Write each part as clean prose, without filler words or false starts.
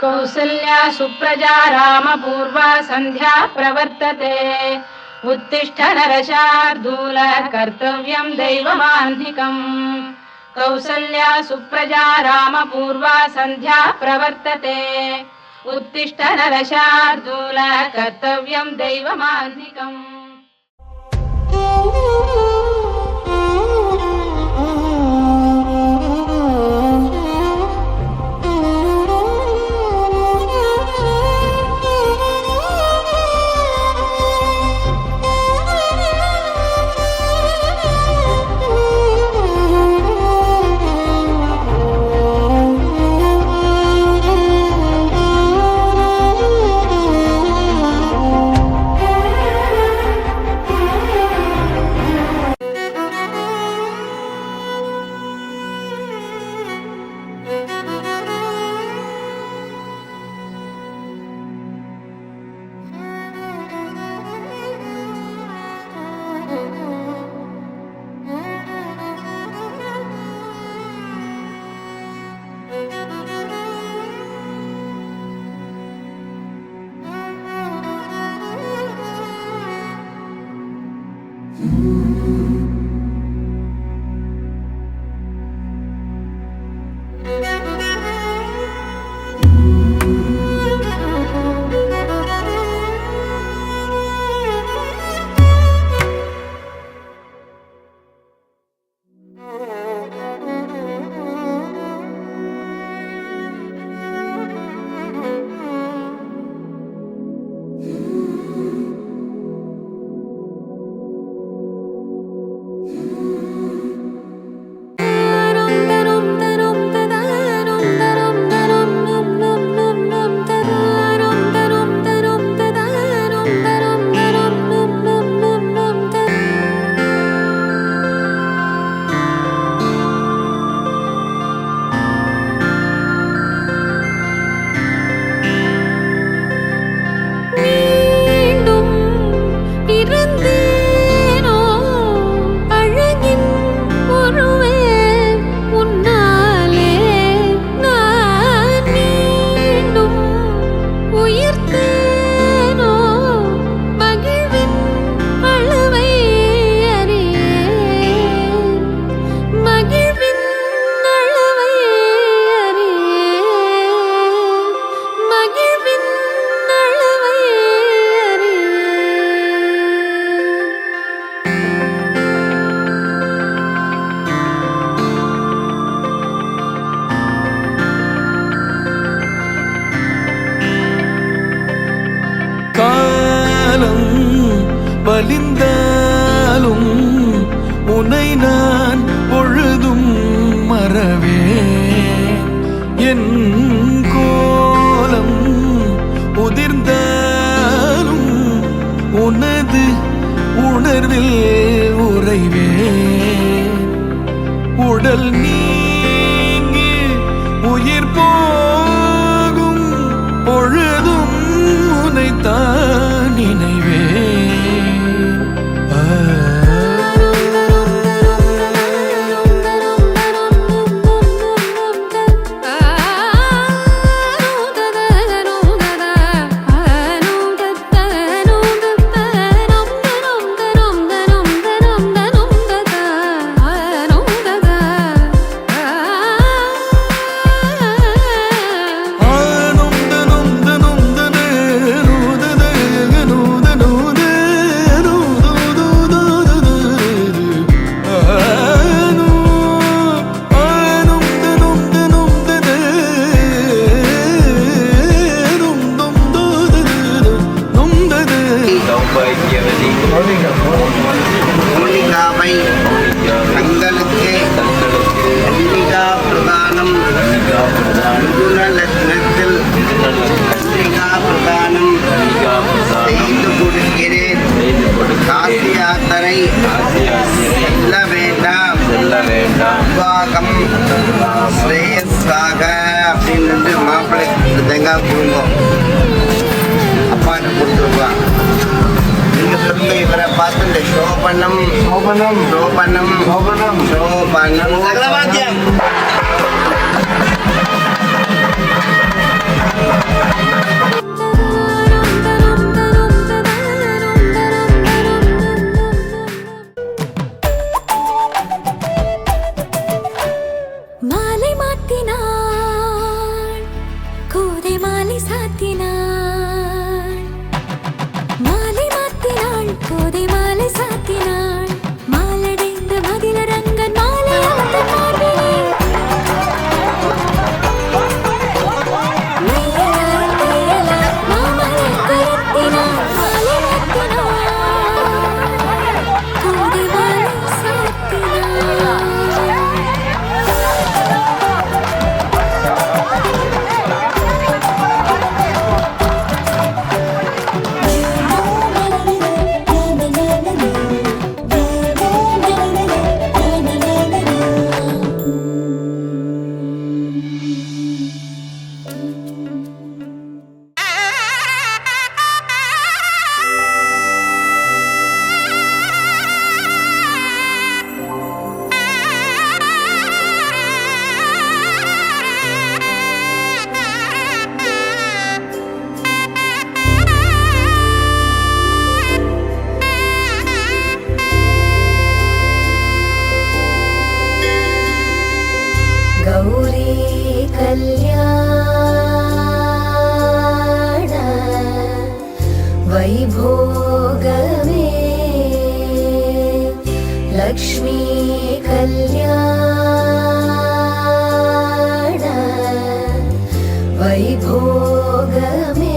कौसल्या सुप्रजा रामपूर्वा संध्या प्रवर्तते उत्तिष्ठ नरशार्दूल कर्तव्यं दैवमान्धिकम् कौसल्या सुप्रजा रामपूर्वा संध्या प्रवर्तते उत्तिष्ठ नरशार्दूल कर्तव्यं दैवमान्धिकम् வலிந்தாலும் உனை நான் பொழுதும் மறவே என் கோலம் உதிர்ந்தாலும் உனது உணர்வில் உறைவே உடல் நீங்கி உயிர் போகும் பொழுதும் உனைத்தான் நினைவே சோபனம் சோபனம் சோபனம் சோபனம் சோபனம் சகலவாத்தியம். மாலை மாத்தினாள் கோதை மாலை சாத்தினாள் மாலை மாத்தினாள் கோதை மாலை சாத்தினாள் மாலடைந்த மதிலரங்கன் மாலை அவுத்த பார்வையே மையலாய் தையலாய் மாமலை கருத்தினாள் மாலை மாத்தினாள் கோதை மாலை சாத்தினாள் गौरी कल्याण वैभोगमे लक्ष्मी कल्याण वैभोगमे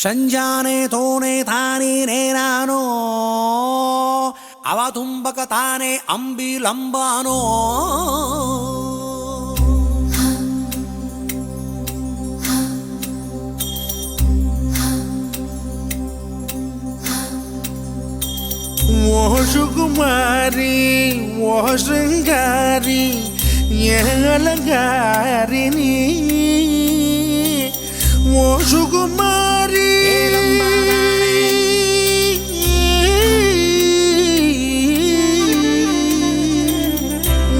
ಸಂಜಾನೆ ತೋನೆ ತಾನೇ ನೇನಾನೋ ಅವ ತುಂಬಕ ತಾನೇ ಅಂಬಿಲಂಬಾನೋ ಓ ಸುಕುಮಾರಿ ಓ ಶೃಂಗಾರಿ ಅಲಂಗಾರಿಣಿ ಓ ಸುಕುಮಾರಿ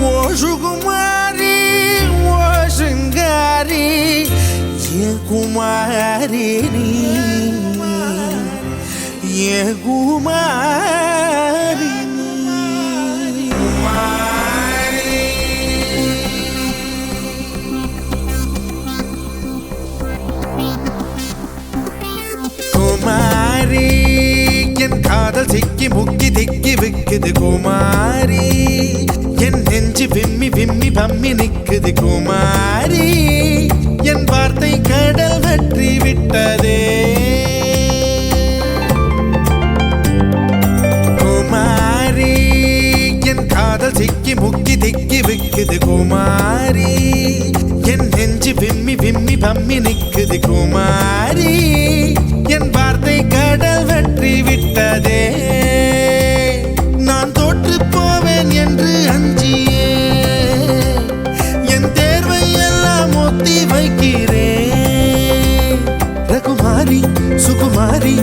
ಓ ಸುಕುಮಾರಿ ಓ ಶೃಂಗಾರಿ ಕುಮಾರಿಣಿ ಕುಮಾರಿ குமாரி என் காதல் சிக்கி முக்கி திக்கி விக்குது குமாரி என் நெஞ்சு விம்மி விம்மி பம்மி நிக்குது குமாரி என் வார்த்தை கடல் வற்றி விட்டதே குமாரி என் காதல் சிக்கி முக்கி திக்கி விக்குது குமாரி என் நெஞ்சு விம்மி விம்மி பம்மி நிக்குது குமாரி என் வார்த்தை கடல் வற்றி விட்டதே நான் தோற்று போவேன் என்று அஞ்சியே என் தேர்வை எல்லாம் ஒத்தி வைக்கிறேன் ரகுமாரி சுகுமாரி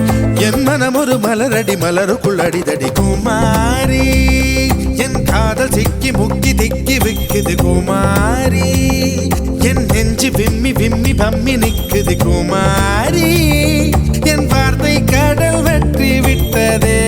என் மனம் ஒரு மலரடி மலருக்குள் அடிதடி குமாரி என் காதல் சிக்கி முக்கி திக்கி விக்குது குமாரி என் நெஞ்சு விம்மி விம்மி பம்மி நிக்குது குமாரி என் வார்த்தை கடல் வெற்றி விட்டதே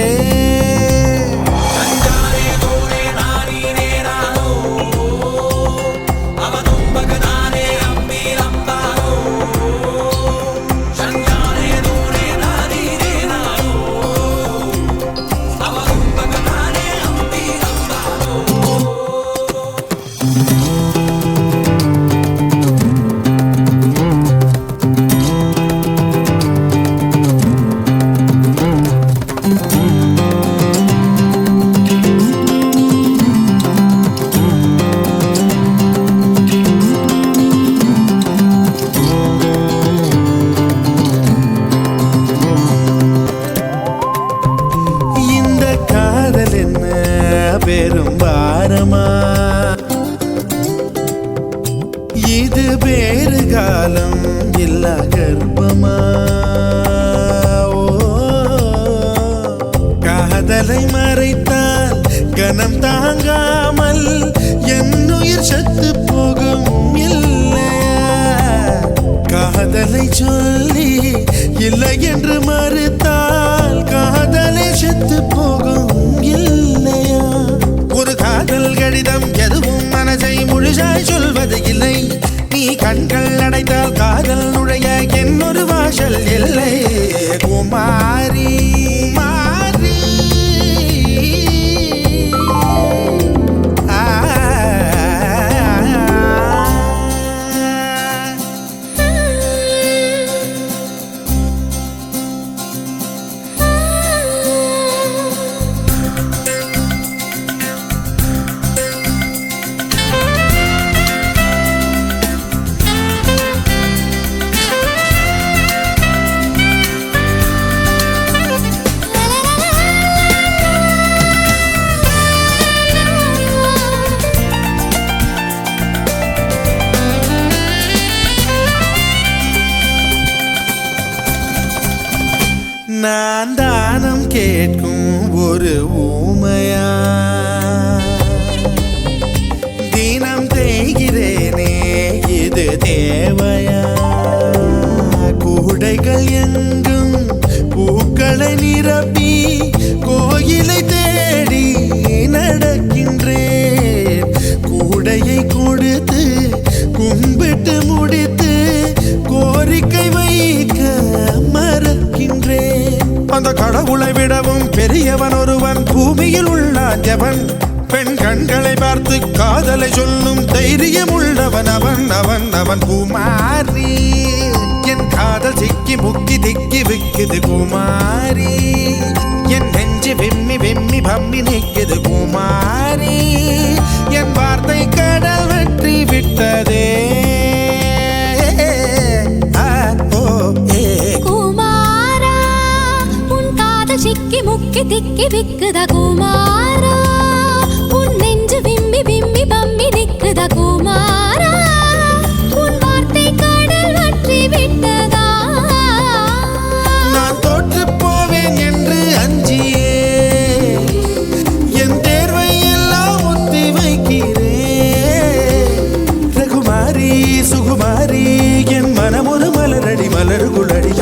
பெரும் பாரமா இது வேறு காலம் இல்ல கர்ப்பமா காதலை மறைத்தால் கனம் தாங்காமல் என் உயிர் செத்து போகும் இல்லையா காதலை சொல்லி இல்லை என்று மறுத்தால் காதலை செத்து போகும் இல்லையா ஒரு காதல் கடிதம் எதுவும் மனசை முழுசாய் சொல்வது இல்லை நீ கண்கள் அடைத்தால் காதல் நுழைய என்னொரு வாசல் இல்லை குமாரி மாரி நான் தானம் கேட்கும் ஒரு ஊமையா தினம் தேய்கிறேனே இது தேவையா கூடைகள் எங்கும் பூக்களை நிரப்பி கோயிலை தேடி நடக்கின்றேன் கூடையை கொடுத்து கும்பிட்டு முடித்து கோரிக்கை வைக்க மறக்கின்றேன் அந்த கடவுளை விடவும் பெரியவன் ஒருவன் பூமியில் உள்ளான் ஜவன் பெண்கள் கண்களை பார்த்து காதலை சொல்லும் தைரியம் உள்ளவன் அவன் அவன் அவன் குமாரி. என் காதல் சிக்கி முக்கி திக்கி விக்குது குமாரி. என் நெஞ்சு வெம்மி வெம்மி பம்மி நிற்குது குமாரி. என் வார்த்தை கடல் வெற்றி விட்டதே. குமாரா உன் காதல் சிக்கி முக்கி திக்கி விக்குதா குமாரா. உன் நெஞ்சு விம்மி விம்மி பம்மி நிக்குதா குமாரா. உன் வார்த்தை கடல் வற்றி விட்டதா. நான் தோற்று போவேன் என்று அஞ்சியே என் தேர்வை எல்லாம் ஒத்தி வைக்கிறேன். ரகுமாரி சுகுமாரி என் மனமொரு மலரடி மலர்குளடி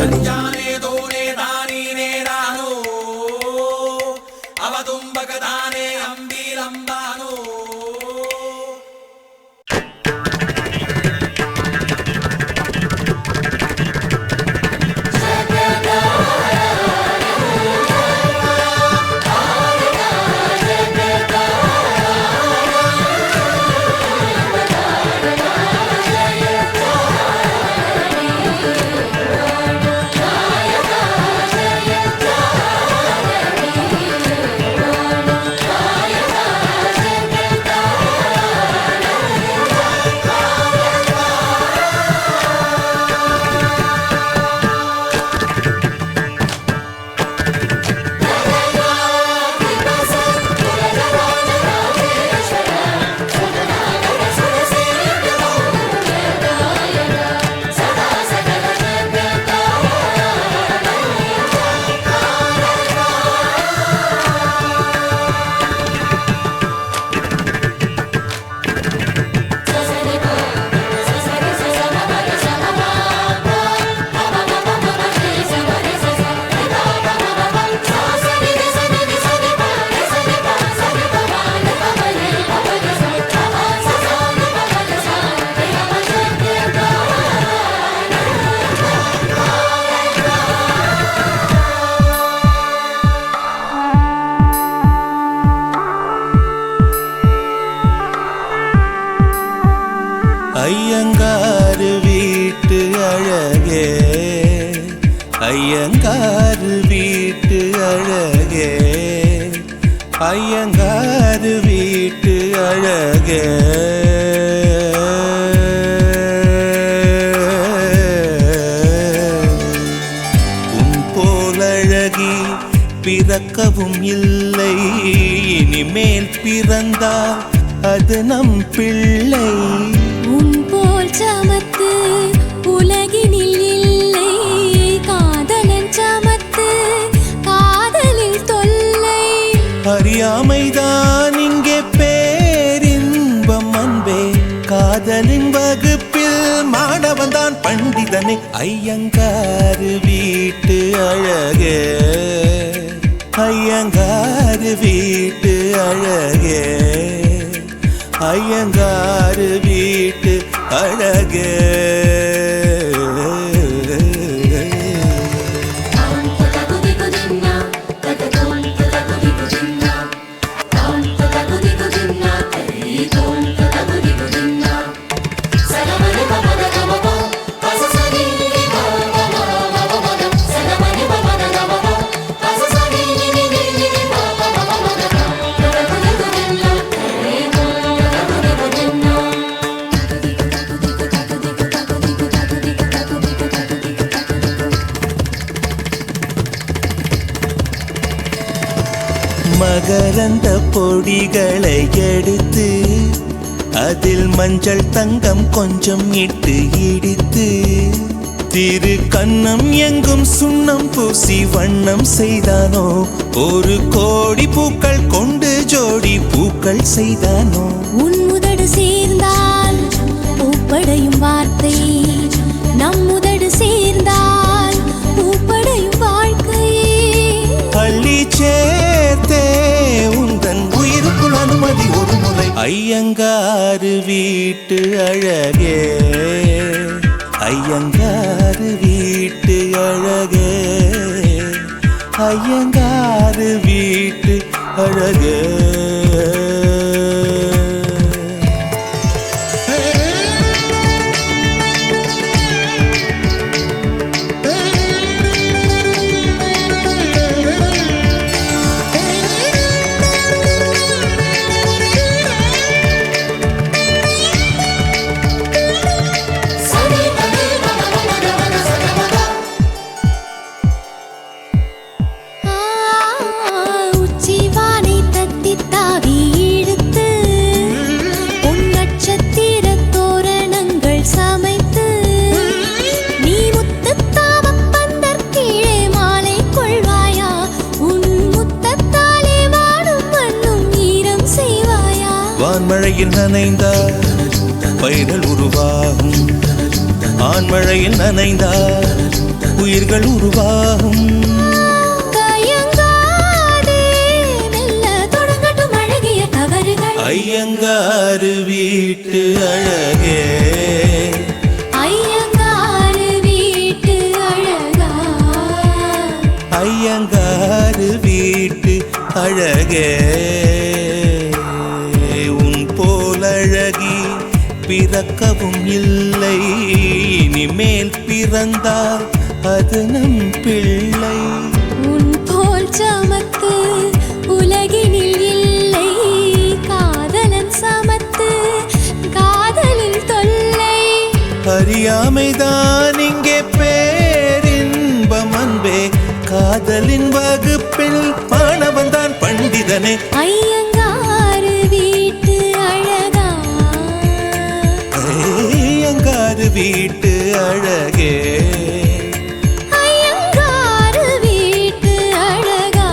ஐயங்காரு வீட்டு அழகே. ஐயங்காரு வீட்டு அழகே. ஐயங்காரு வீட்டு அழகே. உன் போலழகி பிறக்கவும் இல்லை. இனிமேல் பிறந்தால் அது நம் பிள்ளை. உன் போல் சமத்து உலகினில் இல்லை. காதலன் சமத்து காதலில் தொல்லை. அறியாமைதான் இங்கே பேரின்பம் அன்பே. காதலின் வகுப்பில் மாணவன் தான் பண்டிதனை. ஐயங்காரு வீட்டு அழகே. ஐயங்காரு வீட்டு அழகே. ஐயங்காரு வீட்டு அழகே. மகரந்த பொடிகளை எடுத்து அதில் மஞ்சள் தங்கம் கொஞ்சம் இட்டு இடித்து திரு கண்ணம் எங்கும் சுண்ணம் பூசி வண்ணம் செய்தானோ. ஒரு கோடி பூக்கள் கொண்டு ஜோடி பூக்கள் செய்தானோ. உன் உதடு சேர்ந்தால் பூப்படையும் வார்த்தை. நம் உதடு சேர்ந்தால் பூப்படையும் வாழ்க்கை. அள்ளி சேர்த்தே உந்தன் உயிருக்குள் அனுமதி ஒரு முறை. ஐயங்காரு வீட்டு அழகே. ஐயங்காரு வீட்டு அழகே. ஐயங்காரு வீட்டு அழகே. ஆண்மழையில் நனைந்தால் பயிர்கள் உருவாகும், ஆண்மழையில் நனைந்தால் உயிர்கள் உருவாகும். ஐயங்காறு வீட்டு அழகே, ஐயங்காறு வீட்டு அழகா, ஐயங்காறு வீட்டு அழகே, உன் போல் அழகி பிறக்கவும் இல்லை, இனிமேல் பிறந்தால் அது நம் பிள்ளை. உன் போல் சமத்து உலகினில் இல்லை, காதலன் சமத்து காதலில் தொல்லை. அறியாமைதான் இங்கே பேரின்பம் அன்பே, காதலின் வகுப்பில் மாணவன் தான் பண்டிதனே. ஐயங்காறு வீட்டு அழகா, ஐயங்காறு வீட்டு அழகே, ஐயங்காறு வீட்டு அழகா.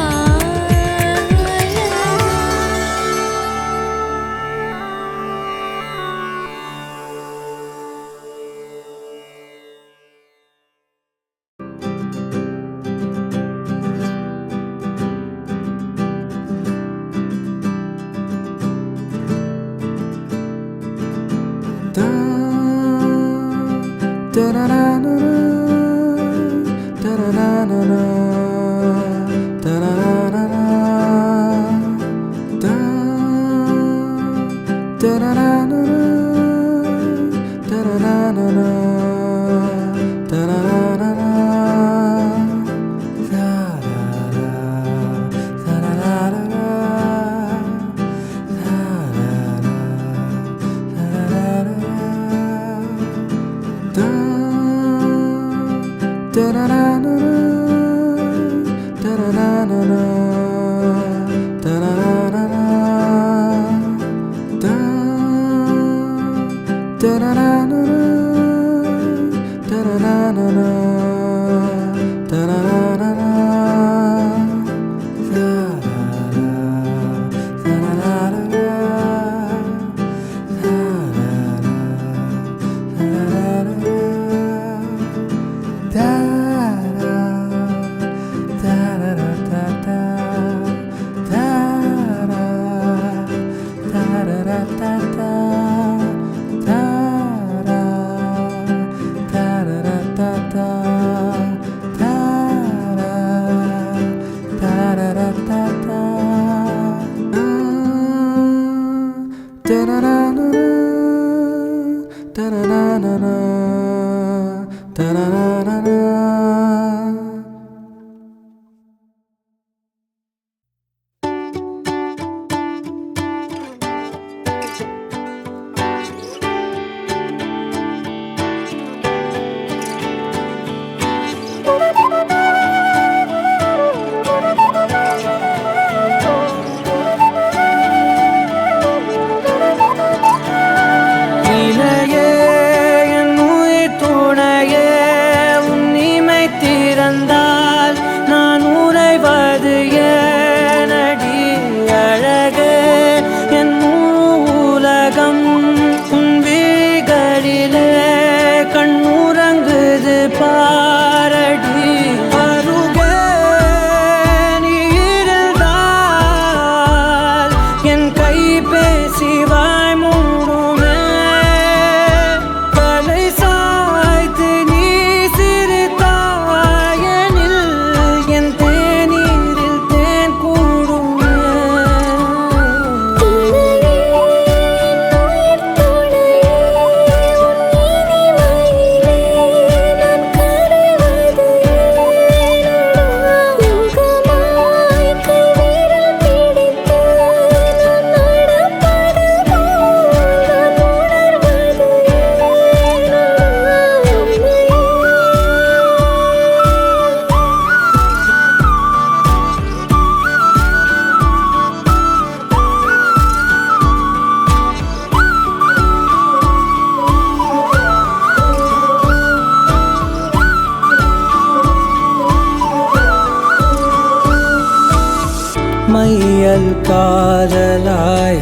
மையல் காதலாய்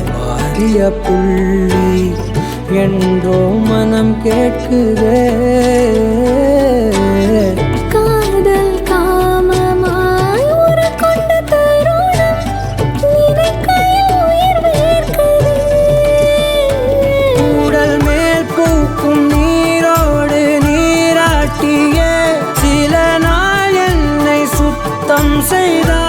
கட்டிய புள்ளி என்றோ மனம் கேட்குதே. காதல் காமமாய் ஒரு கொண்ட தருணம் நினைக்கையில் உயிர் வேர்க்குதே. உடல் மேல் பூக்கும் நீரோடு நீராட்டியே சில நாள் என்னை சுத்தம் செய்தார்.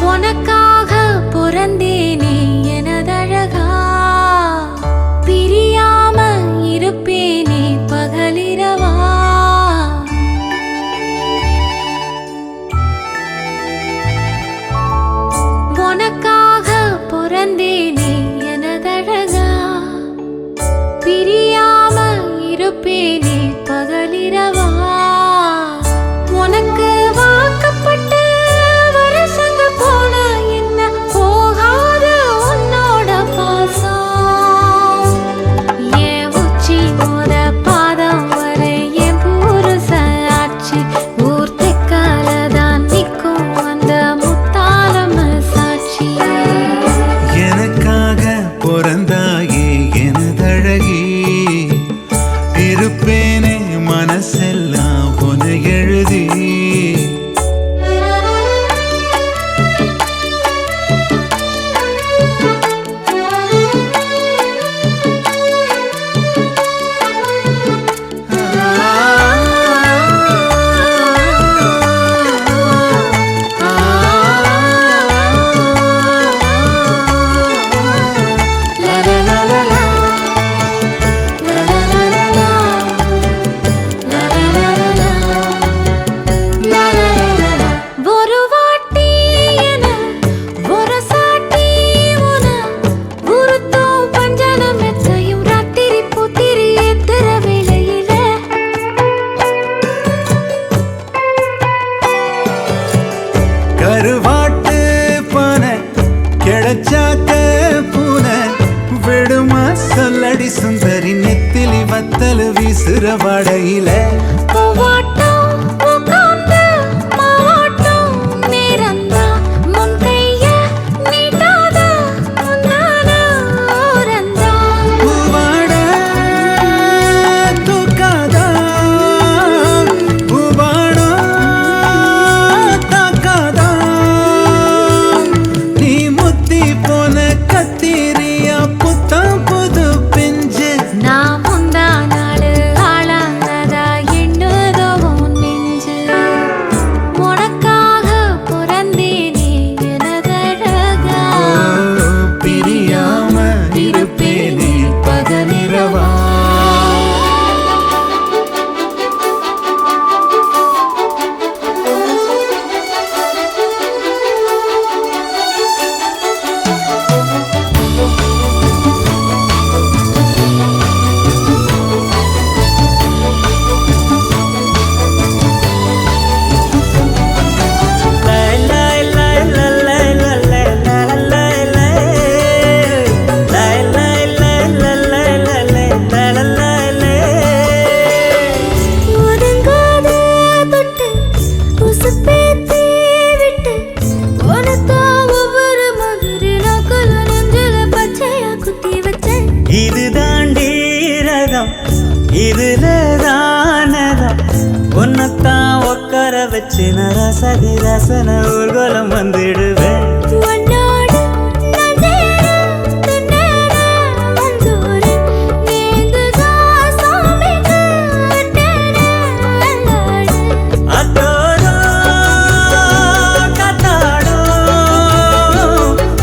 உனக்காக பிறந்தேனே எனதழகா, பிரியாம இருப்பேனே பகலிரவா. உனக்காக பிறந்தேனே எனதழகா, பிரியாம இருப்பேனே பகலிரவா. உனக்கு வாக்கப்பட்ட கருவாட்டு பானை கிடைச்சாக்க பூனை விடுமா சொல்லடி சுந்தரி நெத்திலி வத்தல் வீசுற வடையில. நான் முந்தா நாள் ஆளானதா என்ன வச்சு நரசதி ரசன ஊர்வலம் வந்துடுவேன் உன்னோடு நான் சேர துன்னேற வந்தோரு நீந்துதா சாமிக்கு அட்டேற அல்லாடு அத்தோடோ கத்தாடோ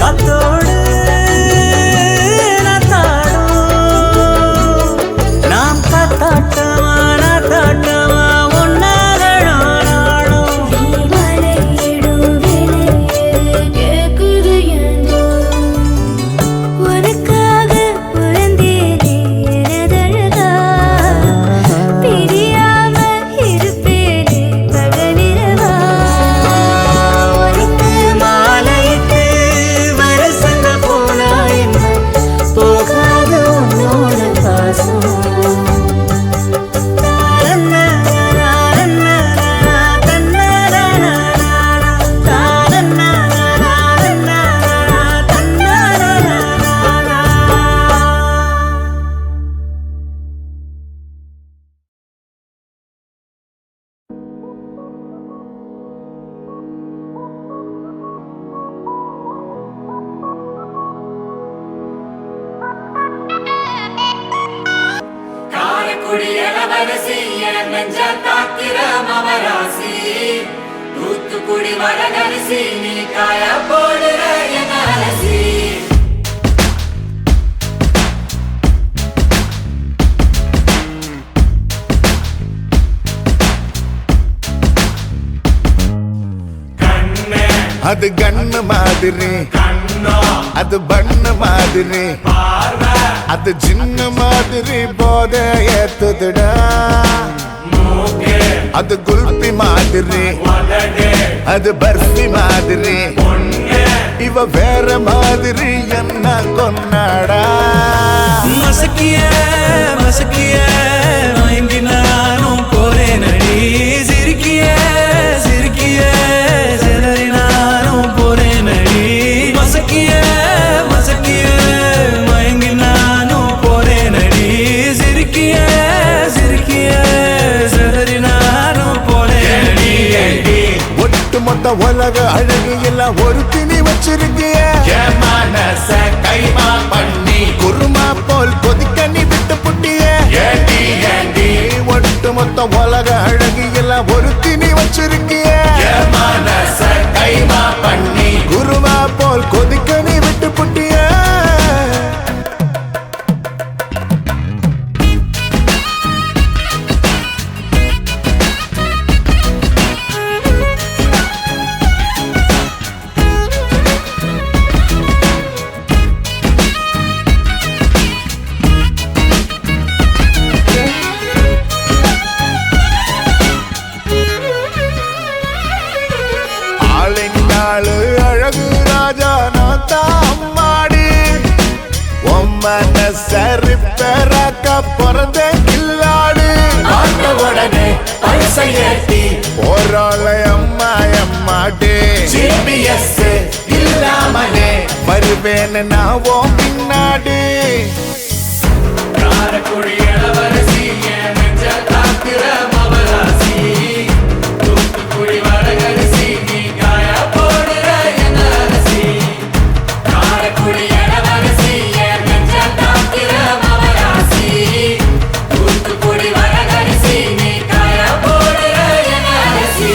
கத்தோடு நத்தாடோ நாம் கத்தாட்டமா நத்தாட்டமா ஒன்னாகடோ நாடோ நீ மலையிடும் விலையே கேக்குது என்றோ உனக்காக பிறந்தேனே எனதழகா பிரியாம இருப்பேனே பகலிரவா உனக்கு மாலையிட்டு வருசங்க போனா என்ன போகாத உன்னோட பாசம் அது கண்ணு மாதிரி அது பண்ணு மாதிரி அது சின்ன மாதிரி போத ஏத்துதுடா அது குல்பி மாதிரி அது பர்ஃபி மாதிரி இவ வேற மாதிரி என்ன கொண்டாடா மசக்கிய மசக்கிய மயங்கி நானும் போறேன் அடி சிரிக்கிய சிரிக்கிய சிதறி நானும் போறேன் அடி மசக்கிய மசக்கிய மயங்கி நானும் போறேன் அடி சிரிக்கிய சிரிக்கிய சிதறி நானும் போறேன் அடி ஒட்டு மொத்த உலக அழகு எல்லாம் ஒரு திணி வச்சிருக்கிய மனச கைமா பண்ணி குருமா போல் கொதிக்க நீ விட்டு புட்டிய ஒட்டு மொத்த உலக அழகு எல்லாம் ஒரு திணி வச்சிருக்கிய மனச கைமா பண்ணி குருமா போல் கொதிக்க நீ விட்டு புட்டிய ஆளினாளு அழகு ராஜா நான் தாம்மாடி மனசரி பெறாக்க பிறந்த கில்லாடு உடனே பரிசையேத்தி போராளை அம்மா அம்மாடே ஜிபிஎஸ் இல்லாமலே வருவேன் நான் ஓ பின்னாடி காரக்குடி இளவரசி என் நெஞ்ச தாக்குற மவராசி தூத்துக்குடி வடகரிசி நீ காயா போடுற என் அரசி காரக்குடி இளவரசி என் நெஞ்ச தாக்குற மவராசி தூத்துக்குடி வடகரிசி நீ காயா போடுற என் அரசி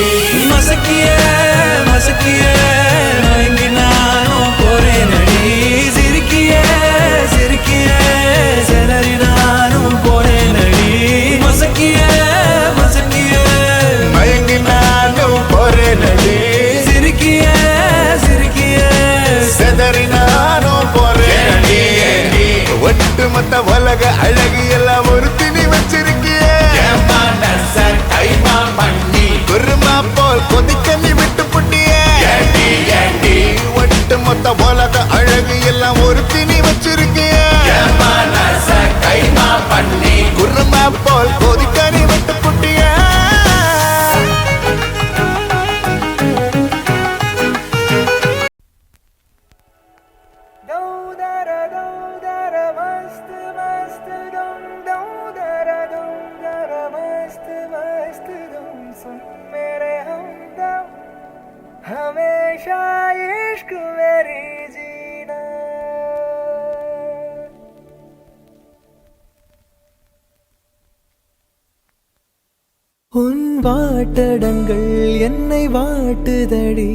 மசக்கிய மசக்கிய மயங்கி நானும் போறேன் அடி சிரிக்கிய சிரிக்கிய சிதறி நானும் போறேன் அடி மசக்கிய மசக்கிய மயங்கி நானும் போறேன் அடி சிரிக்கிய சிரிக்கிய செதறி நானும் போறேன் அடி ஒட்டு மொத்த உலக அழகு எல்லாம் ஒரு திணி வச்சிருக்கிய மனச கைமா பண்ணி குருமா போல் கொதிக்க நீ விட்டு புட்டிய ஒட்டு மொத்த உலக அழகு எல்லாம் ஒரு திணி வச்சிருக்கிய மனச கைமா பண்ணி குருமா போல் கொதிக்க நீ விட்டு புட்டிய सुन मेरे हम हमेशा इश्क मेरी जीना உன் வாட்டடங்கள் என்னை வாட்டுதடி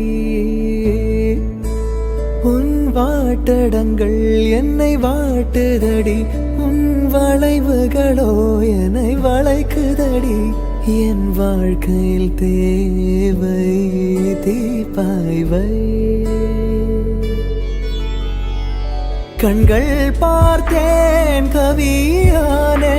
உன் வாட்டடங்கள் என்னை வாட்டுதடி உன் வளைவுகளோ என்னை வளைக்குதடி என் வாழ்க்கையில் தேவை தீபாய்வை கண்கள் பார்த்தேன் கவியானே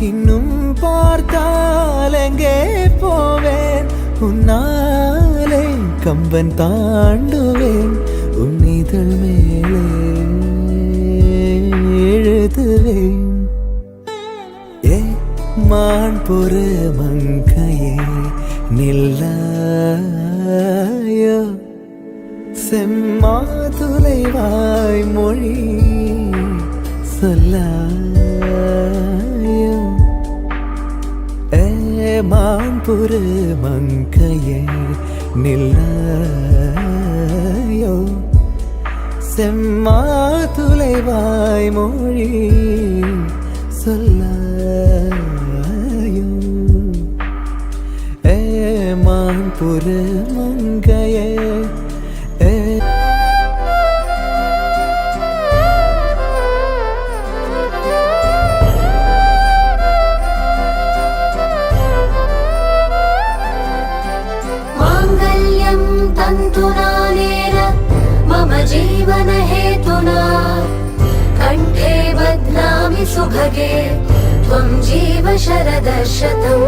இன்னும் பார்த்தால் எங்கே போவேன் உன்னாலே கம்பன் தாண்டுவேன் உன் இதழ் மேலே எழுதுவேன் ஏ மான் பொறு மங்கையே நில்லாயோ செம்மாதுளைவாய் மொழி சொல்லாயோ மான் பொறு மங்கையே நில்லாயோ செம்மாதுளைவாய் மொழி சொல்லாயோ மான் பொறு மங்கையே माङ्गल्यं तन्तुनानेन मम जीवन हेतुना कण्ठे बध्नामि सुभगे त्वं जीव शरदशतम्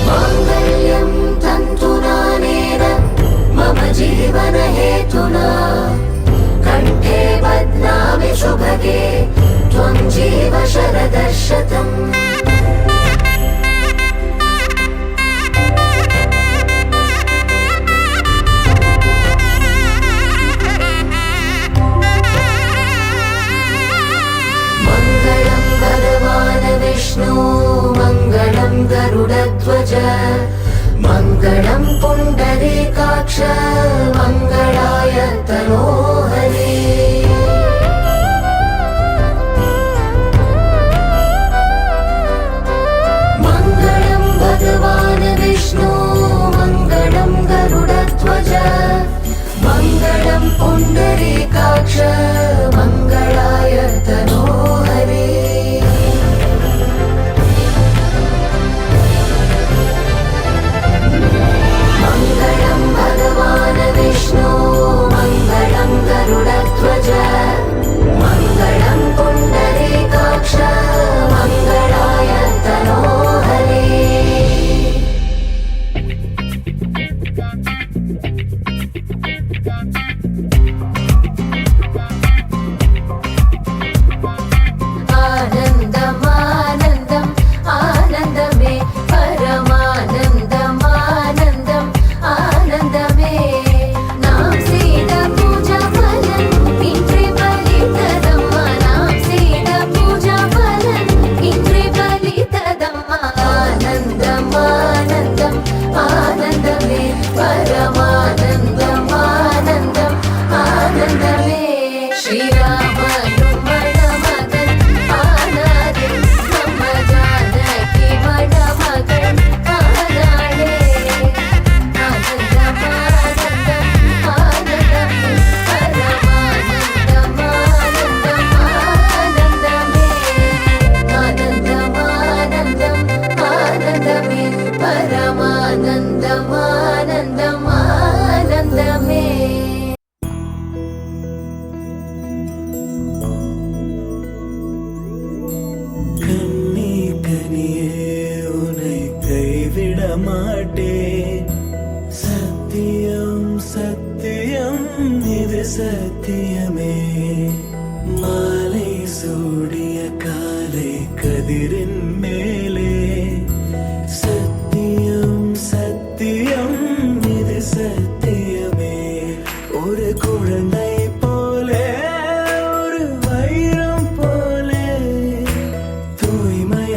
माङ्गल्यं तन्तुनानेन मम जीवन हेतुना कण्ठे बध्नामि सुभगे त्वं जीव शरदशतम् विष्णु मङ्गलं गरुडध्वज मङ्गलं पुण्डरीकाक्ष मङ्गलाय तनोहरे मङ्गलं भगवान् विष्णु मङ्गलं गरुडध्वज मङ्गलं पुण्डरीकाक्ष मङ्गलाय तनोहरे विष्णु मङ्गलं गरुडध्वज मङ्गलं पुण्डरीकाक्ष मङ्गलाय तनोहरे आनन्दम् आनन्दम् आनन्दमे परमानन्दम् आनन्दम् आनन्दमे नाम सीता पूजा फलम् इन्द्रे बलितदम्मा नाम सीता पूजा फलम् इन्द्रे बलितदम्मा आनन्दम् आनन्दम् आनन्दमे परमानन्दम् आनन्दम् आनन्दमे श्रीराम परमानन्दमानन्दमानन्दमे கண்ணே கனியே உன்னை கைவிட மாட்டேன் சத்தியம் சத்தியம் இது சத்தியமே மாலை சூடிய காலை கதிரின் மேலே சத்தியம் சத்தியம் இது சத்தியமே ஒரு குழந்தை போலே ஒரு வைரம் போலே தூய்மைய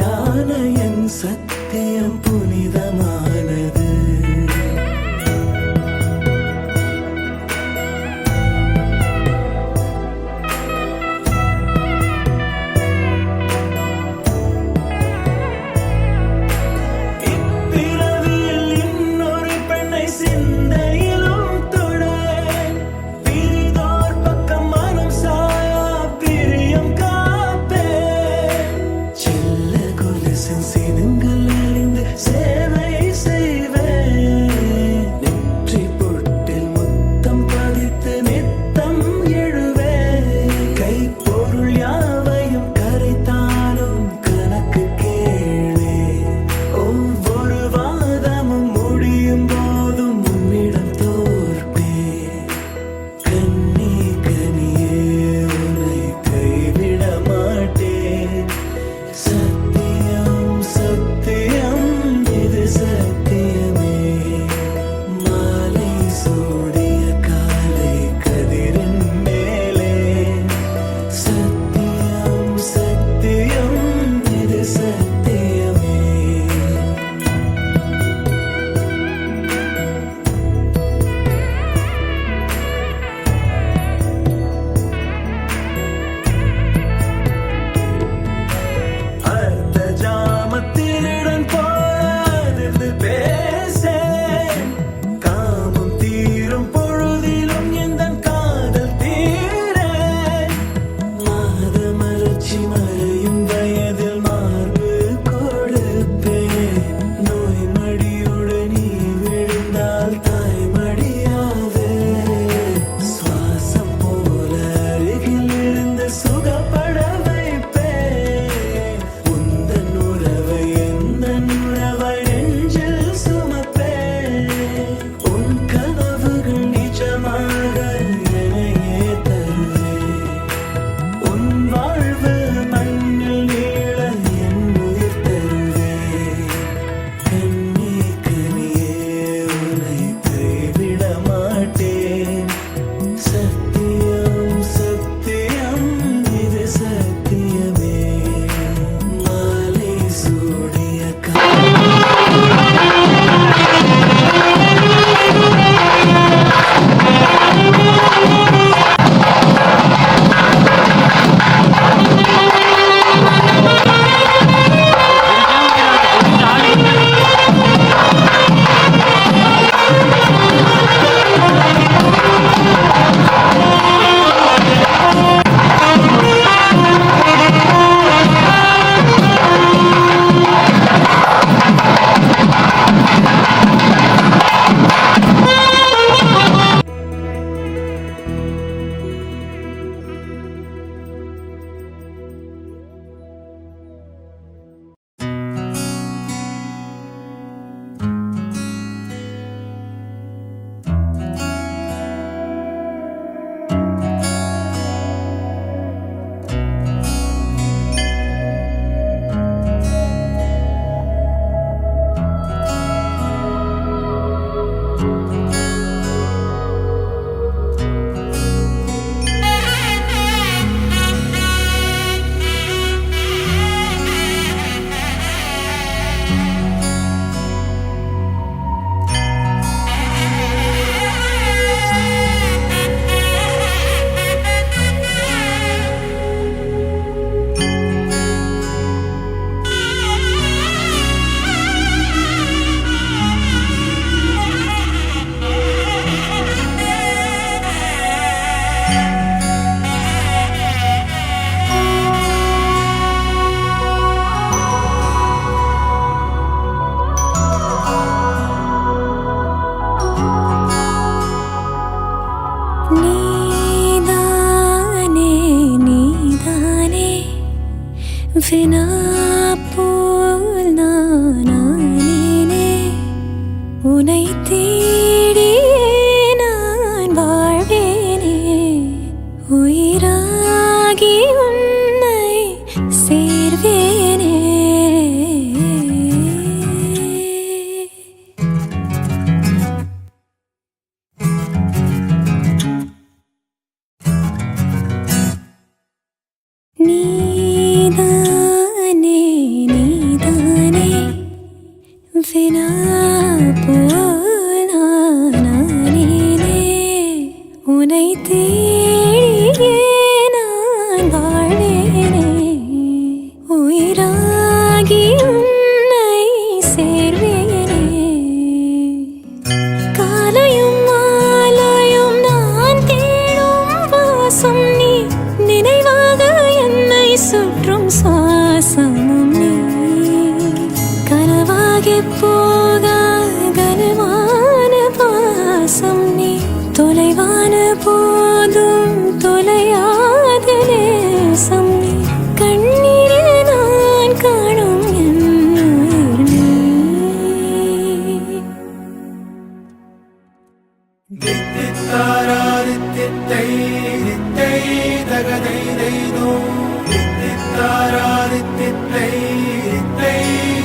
வினா போல் நானே உனை தேடியே நான் வாழ்வேனே உயிராகி உன்னை சேர்வேனே நீதானே நீதானே வினா போல் நானே உனை தேடியே நான் வாழ்வேனே உயிராகி உன்னை சேர்வேனே காலையும் மாலையும் நான் தேடும் வாசம் நீ நினைவாக என்னை சுற்றும் சுவாசமும் நீ கனவாகி போகா கனவான பாசம் நீ தொலைவான போதும் தொலையாத நேசம் நீ கண்ணீரில் நான் காணும் என் உயிர் நீ தித்தித்தாராதித்தித்தை தித்தை தகதைதைதோ தித்தித்தாராதித்தித்தை தித்தை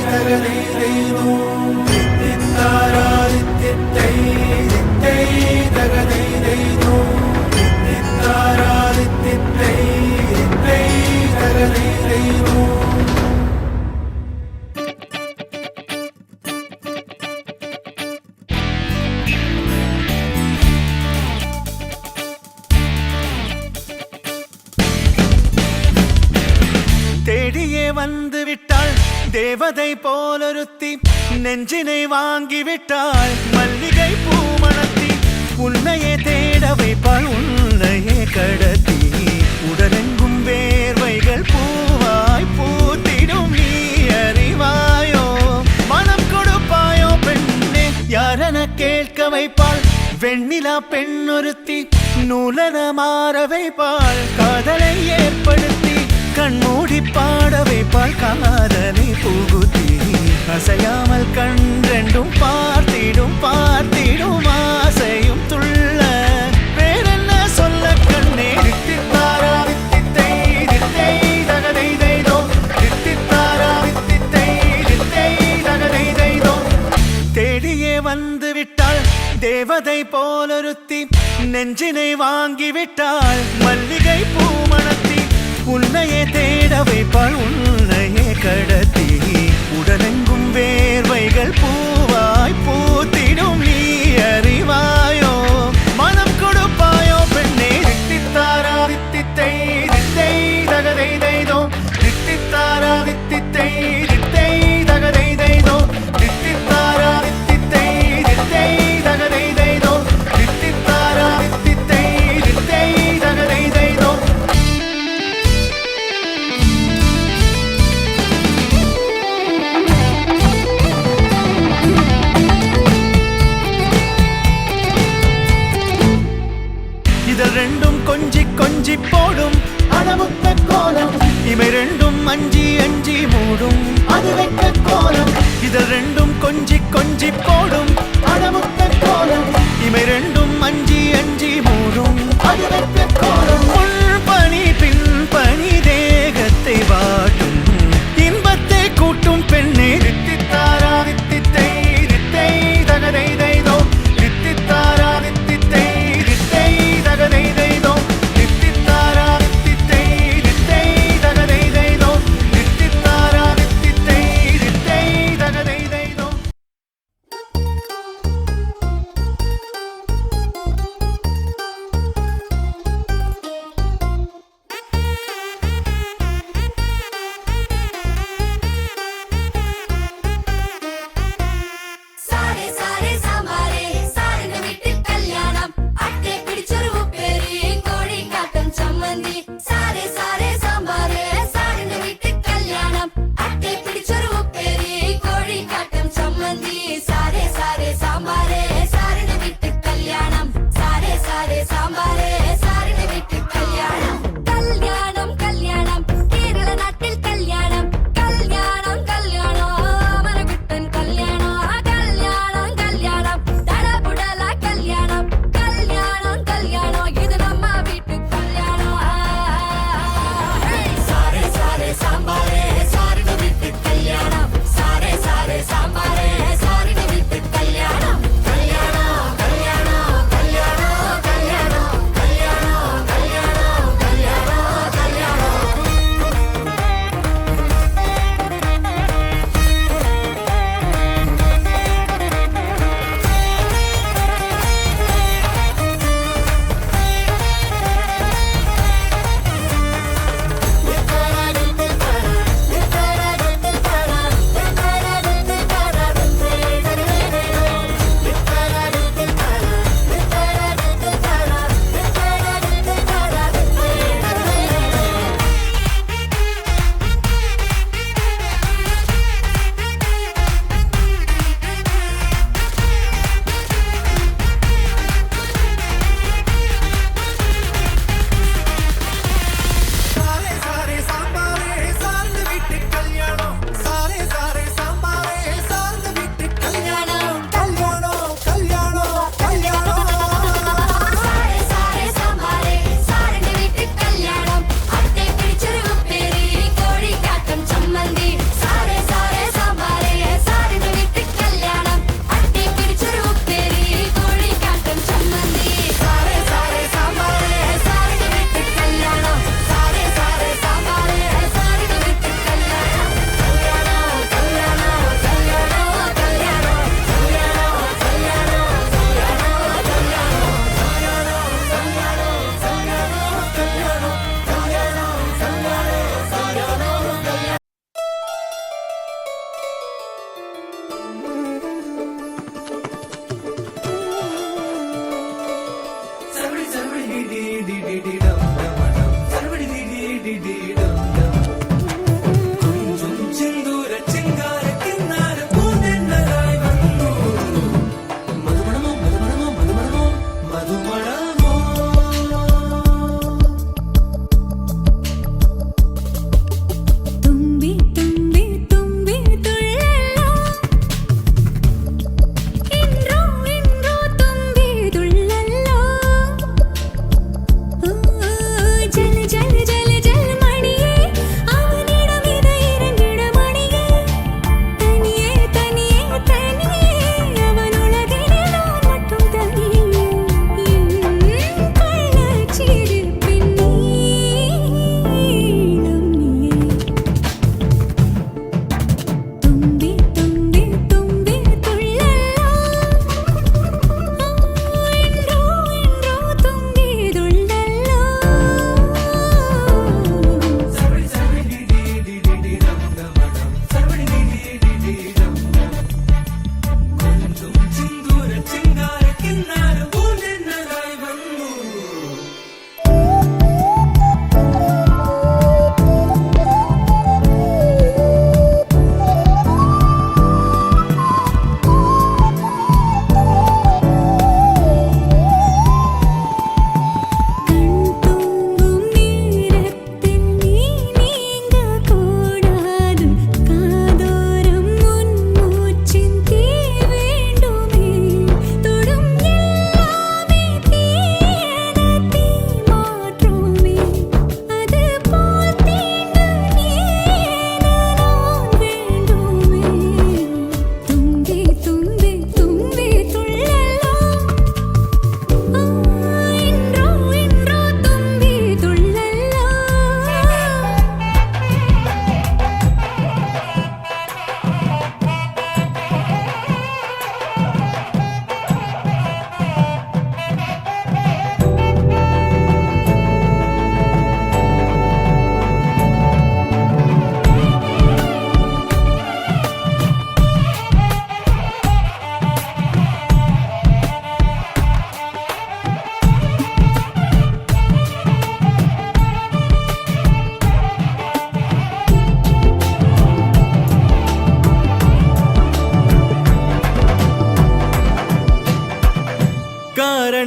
தகதைதைதோ தித்தித்தாராதித்தித்தை தித்தை தகதைதைதோ தித்தித்தாராதித்தித்தை தித்தை தகதைதைதோ தேடியே வந்து விட்டாள் தேவதை போலொருத்தி நெஞ்சினை வாங்கி விட்டாள் மல்லிகை பூமணத்தி உன்னையே தேட வைப்பாள் உன்னையே கடத்தி உடலெங்கும் வேர்வைகள் பூவாய் பூத்திடும் நீ அறிவாயோ மனம் கொடுப்பாயோ பெண்ணே யாரென கேட்க வைப்பாள் வெண்ணிலா பெண்ணொருத்தி நூலன மாற வைப்பாள் காதலை ஏற்படுத்தி கண்மூடி பாட வைப்பாள் காதலை புகுத்தி அசையாமல் கண்டெண்டும் பார்த்திடும் பார்த்திடும் ஆசையும் துள்ள வேறென்ன சொல்ல கண்ணே தித்தித்தாரா தித்தித்தை தித்தை தகதைதைதோ தித்தித்தாரா தித்தித்தை தித்தை தகதைதைதோ தேடியே வந்து விட்டாள் தேவதை போலொருத்தி நெஞ்சினை வாங்கி விட்டாள் மல்லிகை பூமணத்தி உன்னையே தேட வைப்பாள் உன்னையே கடத்தி உடலெங்கும் வேர்வைகள் பூவாய் பூத்திடும் நீ அறிவாயோ மனம் கொடுப்பாயோ பெண்ணே தித்தித்தாரா தித்தித்தை தித்தை தகதைதைதோ தித்தித்தாரா தித்தித்தை தித்தை தகதைதைதோ தித்தித்தாரா தித்தித்தை தித்தை தகதைதைதோ தித்தித்தாரா தித்தித்தை தித்தை தகதைதைதோ இதழ் ரெண்டும் கொஞ்சி கொஞ்சி போடும் அடமுத்த கோலம் இமை ரெண்டும் அஞ்சி அஞ்சி மூடும் அது வெக்க கோலம் இதழ் ரெண்டும் கொஞ்சி கொஞ்சி போடும் அடமுத்த கோலம் இமை ரெண்டும் அஞ்சி அஞ்சி மூடும் அது வெக்க கோலம் முன் பனி பின் பனி தேகத்தை வாட்டும் இன்பத்தை கூட்டும் பெண்ணே தித்தித்தாரா தித்தித்தை தித்தை தகதைதைதோ தித்தித்தாரா தித்தித்தை தித்தை தகதைதைதோ தித்தித்தாரா தித்தித்தை தித்தை தகதைதைதோ தித்தித்தாரா தித்தித்தை தித்தை தகதைதைதோ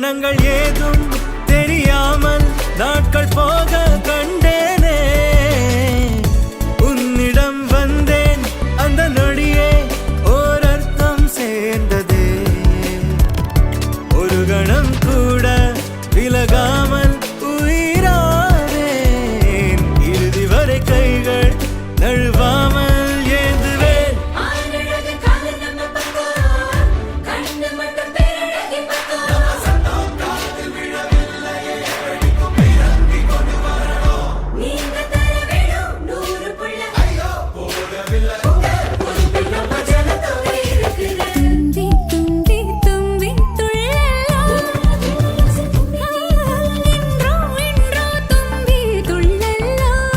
காரணங்கள் ஏதும் தெரியாமல் நாட்கள் போக கண்டேனே உன்னிடம் வந்தேன் அந்த நொடியே ஓர் அர்த்தம் சேர்ந்ததே ஒரு கணம் கூட விலகாமல் உயிரானேன் இறுதி வரை கைகள் நழுவாமல் ஏந்துவேன் தும்பி தும்பி தும்பி துள்ளலாம் என்றோ என்றோ தும்பி துள்ளலாம்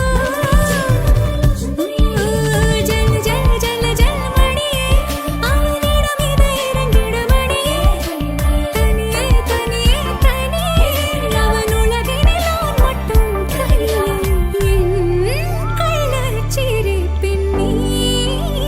ஜல் ஜல் ஜல் ஜல் மணியே அவனிடம் இதை இரண்டிடமணியே தனியே தனியே தனியே அவன் உலகினில் நான் மட்டும் தனியே என் கள்ளச்சிரிப்பின் நீளம்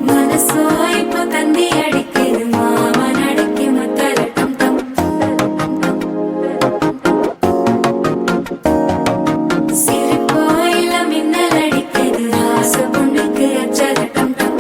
மனசோ இப்போ தந்தி அடிக்குது மாமன் அடிக்கு மத்தல டம் டம் சிரிப்போ இல்ல மின்னல் அடிக்குது ஆசை பொண்ணுக்கு அச்சல டம் டம்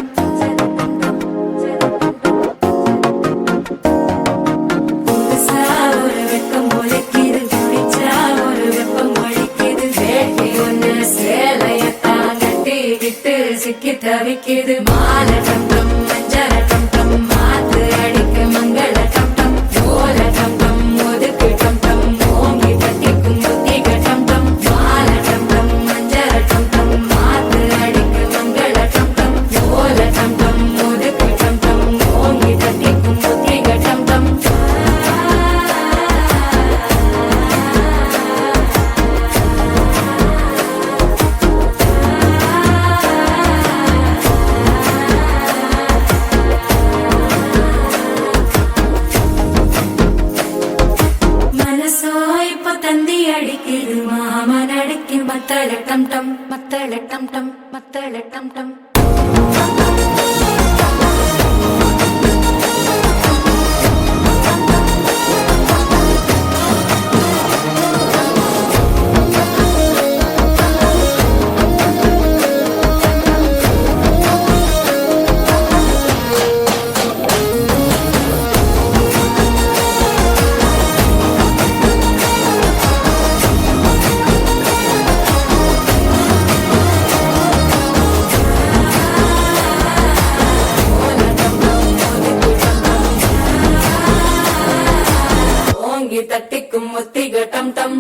புதுசா ஒரு வெக்கம் ஒலிக்குது குடிச்சா ஒரு வெப்பம் ஒழிக்குது வேட்டி ஒண்ணு சேலையத்தான் கட்டிக்கிட்டு சிக்கி தவிக்குது மாலை டம் டம் மஞ்சள டம் டம் மாத்து அடிக்க மங்கள டம் டம் ஓல டம் டம் ஒதுக்கு டம் டம் ஓங்கி தட்டிக்கும் புத்திக டம் டம் மாலை டம் டம் மஞ்சள டம் டம் மாத்து அடிக்க மங்கள டம் டம் ஓல டம் டம் ஒதுக்கு டம் டம் ஓங்கி தட்டிக்கும் புத்திக டம் டம் மனசோ இப்போ தந்தி அடிக்குது மாமன் அடிக்கு மத்தள டம் டம் மத்தள டம் டம் மத்தள டம் டம் ஓங்கி தட்டிக்கும் ஒத்திக டம் டம்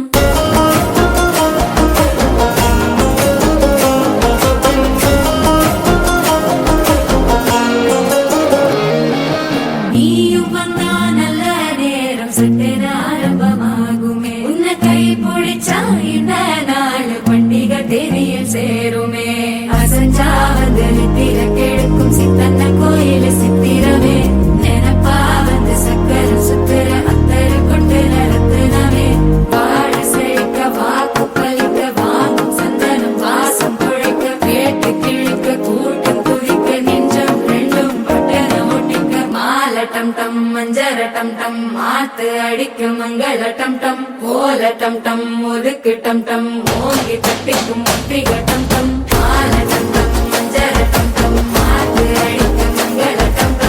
நீயும் வந்தா நல்ல நேரம் சட்டென ஆரம்பமாகுமே உன்னை கை பிடிச்சா இந்த நாள் பண்டிகை தேதியில் சேருமே அசஞ்சா வந்து நித்திர கெடுக்கும் சித்தன்ன கோயில சித்திரமே நினைப்பா வந்து சக்கர சுத்திர அத்தரு கொண்டு நடத்துனவே வாழ செழிக்க வாக்கு பலிக்க வாங்கும் சந்தனம் வாசம் குழைக்க கேட்டு கிழிக்க கூட்டம் குதிக்க நெஞ்சம் ரெண்டும் பட்டன ஒட்டிக்க மாலை டம் டம் மஞ்சர டம் டம் மாத்து அடிக்க மங்கள டம் டம் ஓல டம் டம் ஒதுக்கு டம் டம் ஓங்கி தட்டிக்கும் ஒத்திக டம் டம் மாலை டம் டம் மஞ்சர டம் டம் மாத்து அடிக்க மங்கள டம் டம்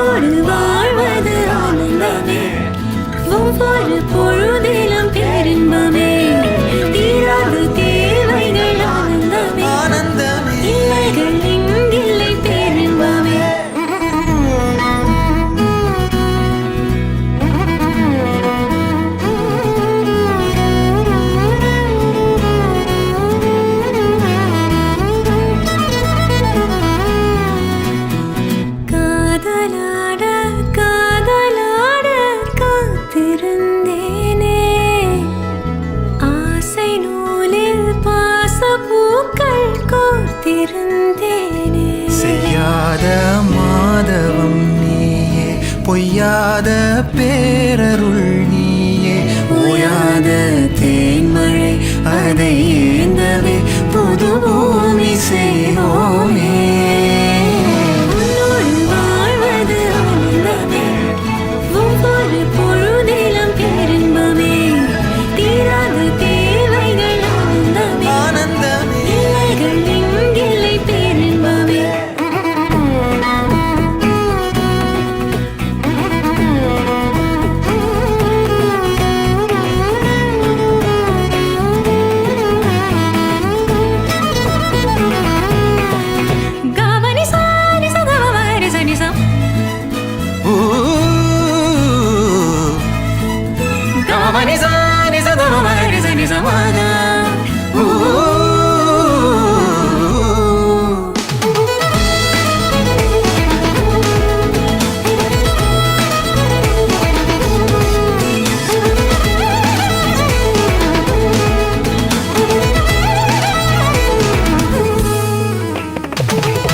உன்னோடு வாழ்வது ஆனந்தமே ஒவ்வொரு பொழுதிலும் பேரின்பமே தீராத தேவைகள் ஆனந்தமே இல்லைகள் இங்கில்லை பேரின்பமே காதலாட காதலாட காத்திருந்தேனே ஆசை நூலில் பாசப்பூக்கள் கோர்த்திருந்தேனே செய்யாத மாதவம் நீயே பொய்யாத பேரருள் நீயே ஓயாத தேன்மழை அதை ஏந்தவே புது பூமி செய்வோமே உன்னோடு வாழ்வது ஆனந்தமே ஒவ்வொரு பொழுதிலும் பேரின்பமே தீராத தேவைகள் ஆனந்தமே இல்லைகள் இங்கில்லை பேரின்பமே காவனி சாரி சதவரி சனிசம் காவனி சானி சதமரி சனி சமாதா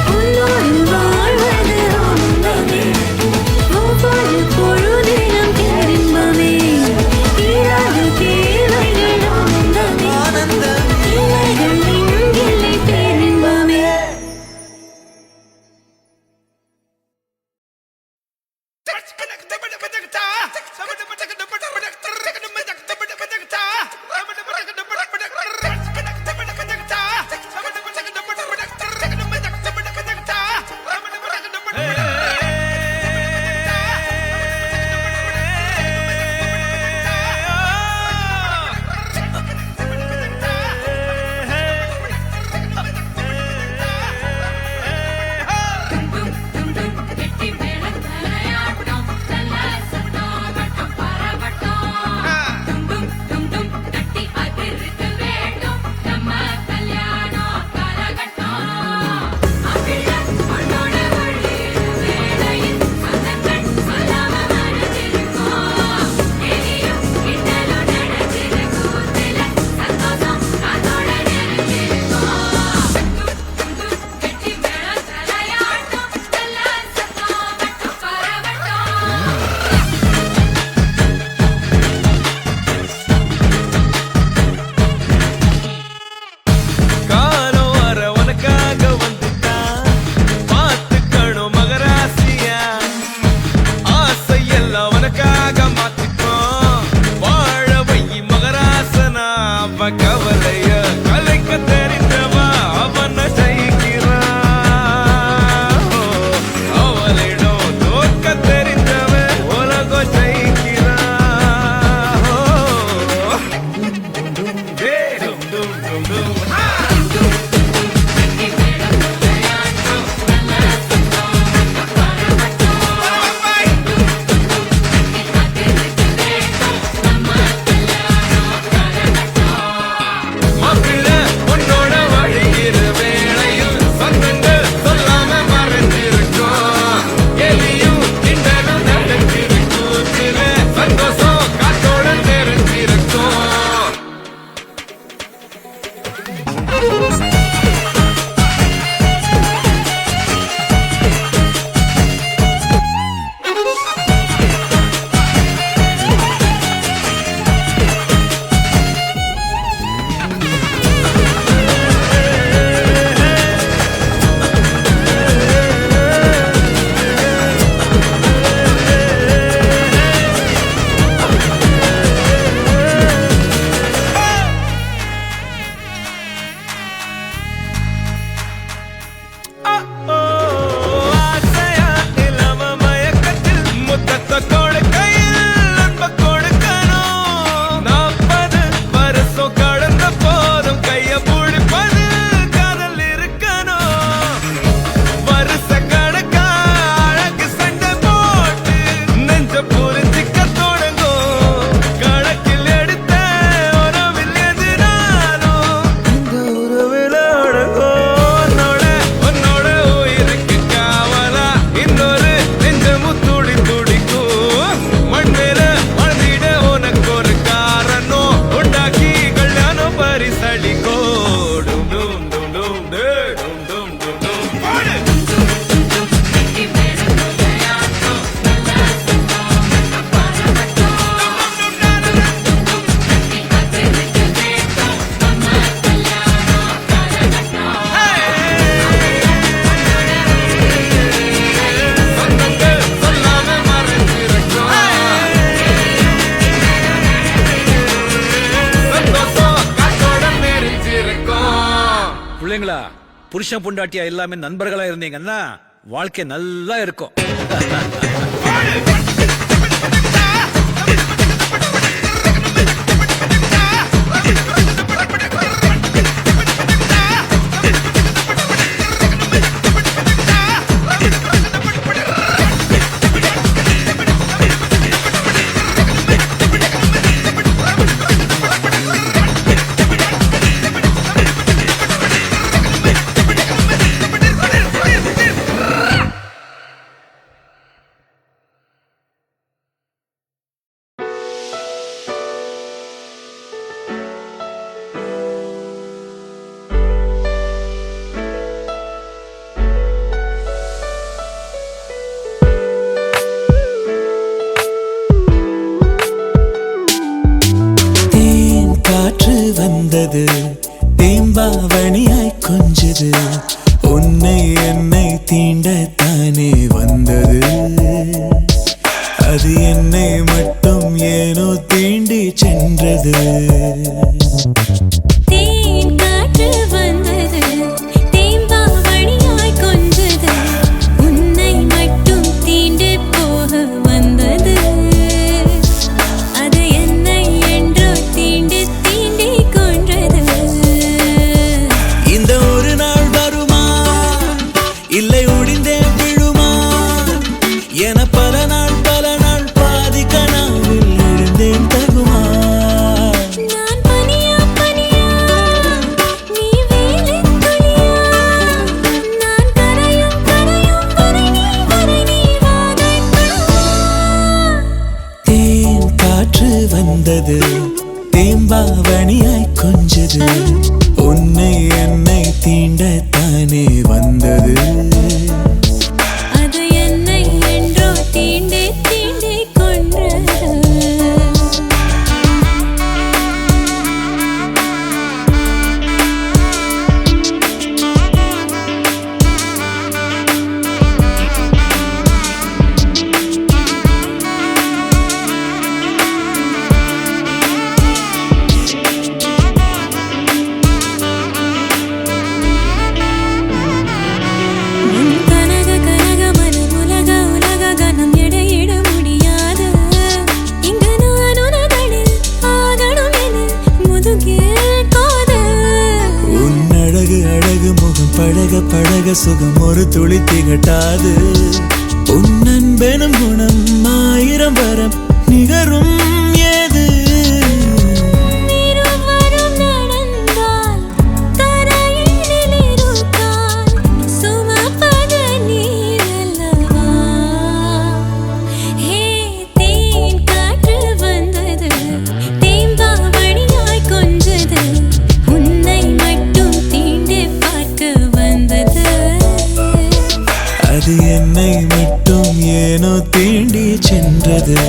உன்னோடு வாழ்வது ஆனந்தமே ஒவ்வொரு பொழுதிலும் பேரின்பமே தீராத தேவைகள் ஆனந்தமே இல்லைகள் இங்கில்லை பேரின்பமே காலம் வர உனக்காக வந்துட்டான் பார்த்துக்கணும் மகராசியா ஆசை எல்லாம் உனக்காக மாத்திக்கோ வாழ வை மகராசனா அவ கவலைய கலைக்க தெரிந்தவா அவன ஜெயிக்கிறான் அவளிடம் தோற்க தெரிந்தவன் உலகம் ஜெயிக்கிறான் டும் டும் டும் டும் மாப்பிள்ள உன்னோட வழியிற வேளையில் சந்தங்கள் சொல்லாம மறைஞ்சிருக்கும் எலியும் கிண்டலும் நடந்திருக்கும் சில சந்தோஷம் காத்தோட தெரிஞ்சிருக்கும் ஆசையா இல்லாம மயக்க புருஷன் பொண்டாட்டியா எல்லாமே நண்பர்களா இருந்தீங்கன்னா வாழ்க்கை நல்லா இருக்கும். வந்தது தேம்பாவணியாய் கொஞ்சது உன்னை என்னை தீண்டத்தானே வந்தது அது என்னை மட்டும் ஏனோ தீண்டி சென்றது. வந்தது தேம்பாவணியாய் கொஞ்சது உன்னை என்னை தீண்டத்தானே வந்தது அது என்னை என்றோ தீண்டி தீண்டி கொன்றது. பழக பழக சுகம் ஒரு துளி திகட்டாது உன் அன்பெனும் குணம் ஆயிரம் வரம் நிகரும் ஏது அது என்னை மட்டும் ஏனோ தீண்டி சென்றது.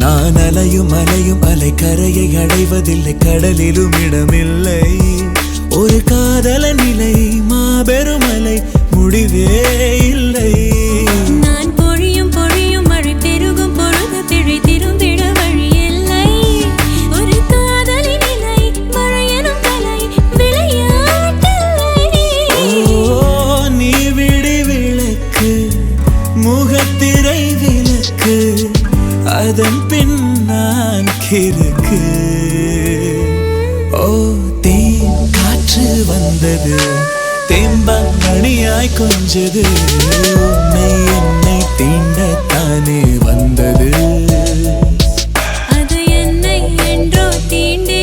நான் அலையும் அலையும் அலை கரையை அடைவதில்லை கடலிலும் இடமில்லை ஒரு காதல நிலை மாபெரும் அலை முடிவே இல்லை. நான் பொழியும் பொழியும் மழை பெருகும் பொழுது பிழை திரும்பிட வழி இல்லை ஒரு காதலி நிலை மழையனும் கலை விளையாட்டில்லை. ஓ நீ விடி விளக்கு முகத்திரை விளக்கு அதன் பின் நான் கிறுக்கு. ஓ தேன் காற்று வந்தது தேம்பாவணியாய் கொஞ்சது உன்னை என்னை தீண்டத்தானே வந்தது அது என்னை என்றோ தீண்டி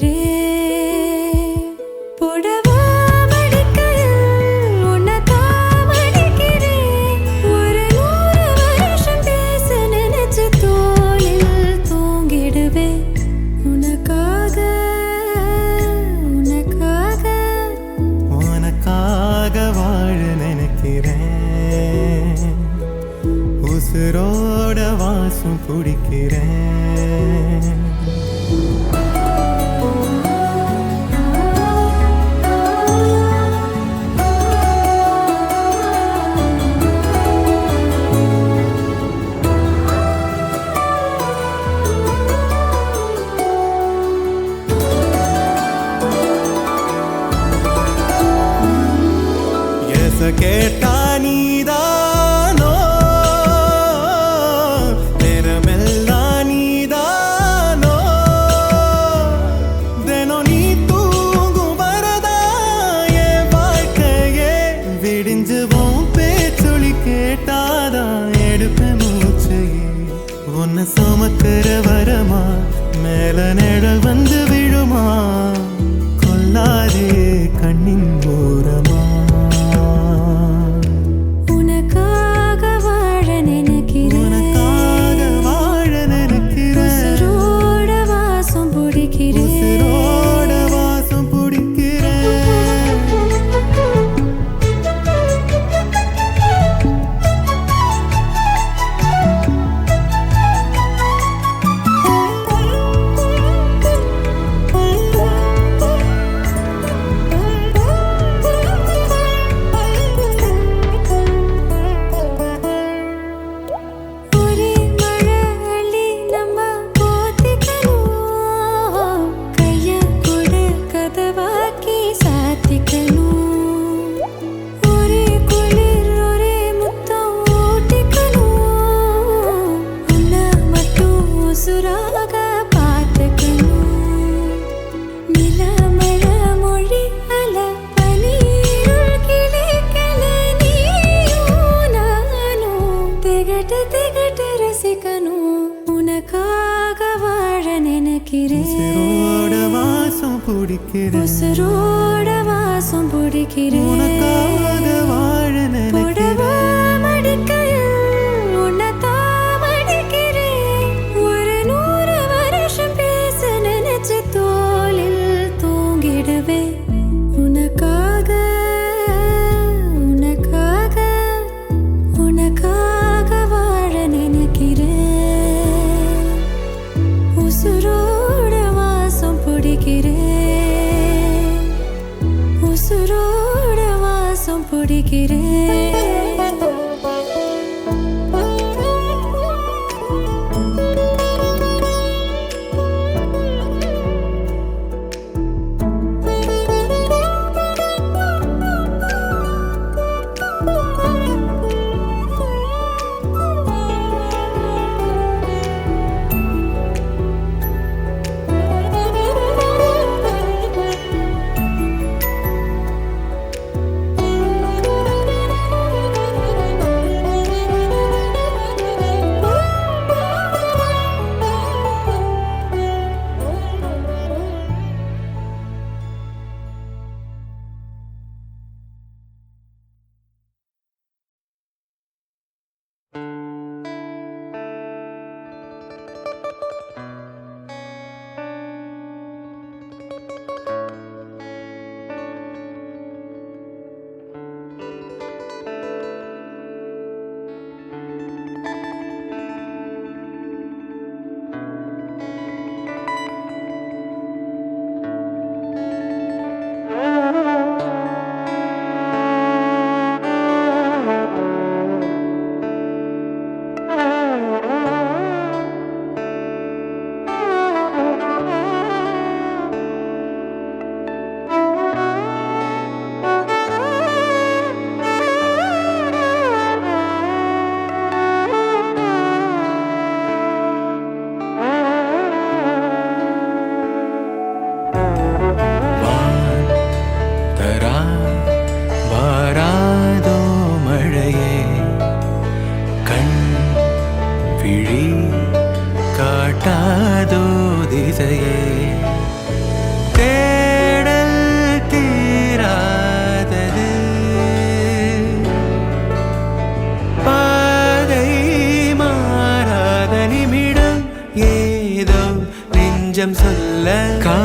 நினைக்கிறேன். புடவா மடிக்கையில் உன்னைத்தான் மடிக்கிறேன். ஒரு 100 வருஷம் பேச நினைச்சு தோளில் தூங்கிடுவேன். உனக்காக உனக்காக உனக்காக வாழ நினைக்கிறேன். உசுரோட வாசம் குடிக்கிறேன். கேட்டா நீதானோ நேரமெல்லாம் நீதானோ தினம் நீ தூங்கும் வரதா என் வாழ்க்கையே விடிஞ்சுவோம் பேச்சொலி கேட்டாதான் எடுப்ப மூச்சையே உன்னை சுமக்கிற வரமா மேல நிழல் வந்து விழுமா கொல்லாதே கண்ணின் ஓரமா உசுரோட வாசம் பிடிக்கிறேன். உனக்காக வாழ நினைக்கிறேன். மடிக்கையில் உன்னைத்தான் மடிக்கிறேன். ஒரு 100 வருஷம் பேச நினைச்சு தோளில் தூங்கிடுவேன். உனக்காக உனக்காக உனக்காக வாழ நினைக்கிறேன். உசுரோட வாசம் பிடிக்கிறேன். உசுரோட வாசம் பிடிக்கிறேன்.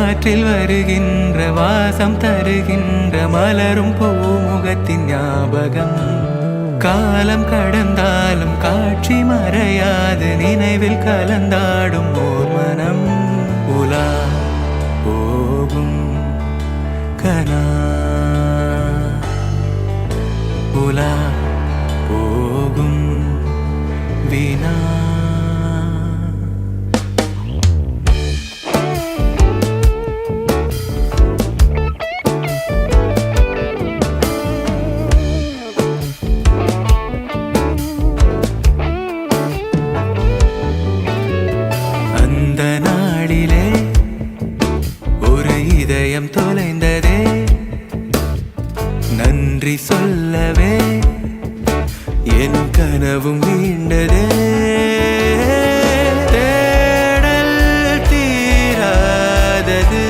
காற்றில் வருகின்ற வாசம் தருகின்ற மலரும் பூமுகத்தின் ஞாபகம். காலம் கடந்தாலும் காட்சி மறையாது நினைவில் கலந்தாடும் ஓர் மனம். உலா போகும் கனா உலா போகும் வீணா. அந்த நாளிலே ஒரு இதயம் தொலைந்ததே, நன்றி சொல்லவே என் கனவும் மீண்டதே. தேடல் தீராதது,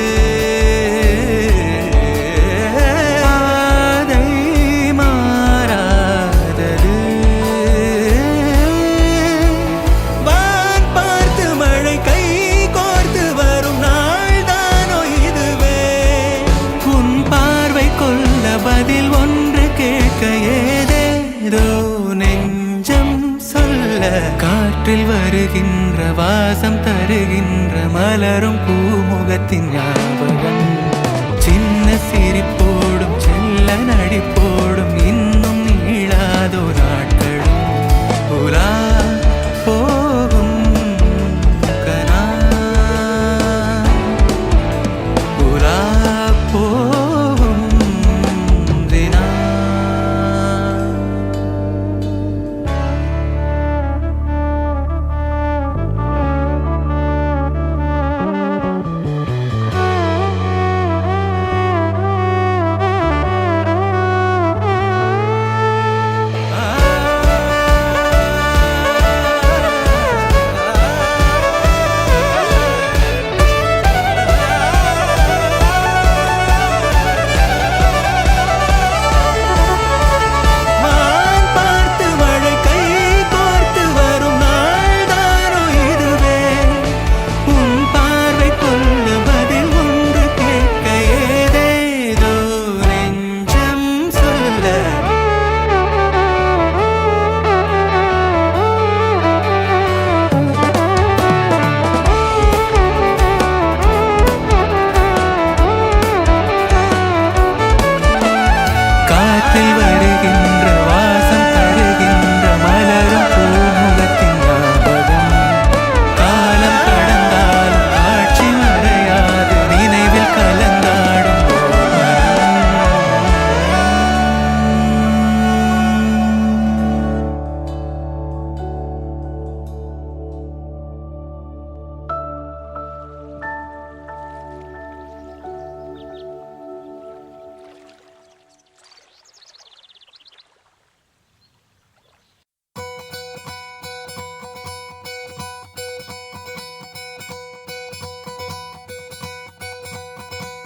பாதை மாறாதது. வான் பார்த்து மழை கை கோர்த்து வரும் நாள் தானோ இதுவே. உன் பார்வை கொள்ள பதில் ஒன்று கேட்க ஏதேதோ நெஞ்சம் சொல்ல. காற்றில் வருகின்ற வாசம் தருகின்ற மலரும் பூமுகத்தின் ஞாபகம். சின்ன சிரிப்போடும் செல்ல நடிப்போடும் இன்னும் நீளாதோ நாட்களும். உலா போகும் கனா உலா போகும் தினா. வான் பார்த்து மழை கை கோர்த்து வரும் நாள் தானோ இதுவே. உன் பார்வை கொள்ள பதில் ஒன்று கேட்க ஏதேதோ நெஞ்சம் சொல்ல. காற்றில் வருகின்ற வாசம் தருகின்ற மலரும் பூமுகத்தின் ஞாபகம். காலம் கடந்தாலும் காட்சி மறையாது நினைவில் கலந்தாடும் ஓர்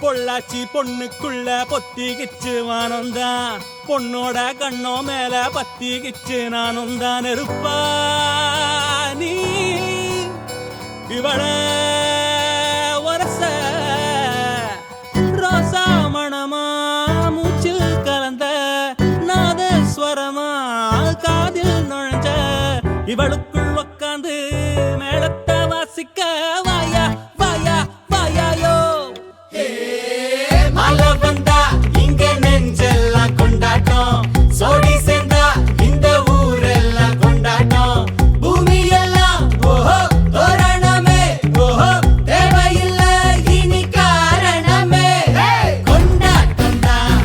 பொள்ளாச்சி பொண்ணுக்குள்ள பொத்திக்கிச்சு வானந்தான், பொண்ணோட கண்ணோ மேல பத்திக்கிச்சு நானும் தான் இருப்பா. நீ இவள வரச ரோசா மணமா மூச்சில் கலந்த நாதஸ்வரமா காதில் நுழைஞ்ச இவளுக்குள் உக்காந்து மேளத்தை வாசிக்க வாயா வாயா வாயாயோ. மழை வந்தா இங்க நெஞ்செல்லாம் கொண்டாட்டம், சோடி சேர்ந்தா இந்த ஊரெல்லாம் கொண்டாட்டம். பூமி எல்லாம் ஓஹோ தோரணமே, ஓஹோ தேவையில்லை இனி காரணமே. கொண்டாட்டம் தான்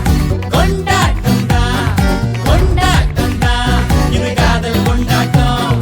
கொண்டாட்டம் தான் கொண்டாட்டம் தான், இது காதல் கொண்டாட்டம்.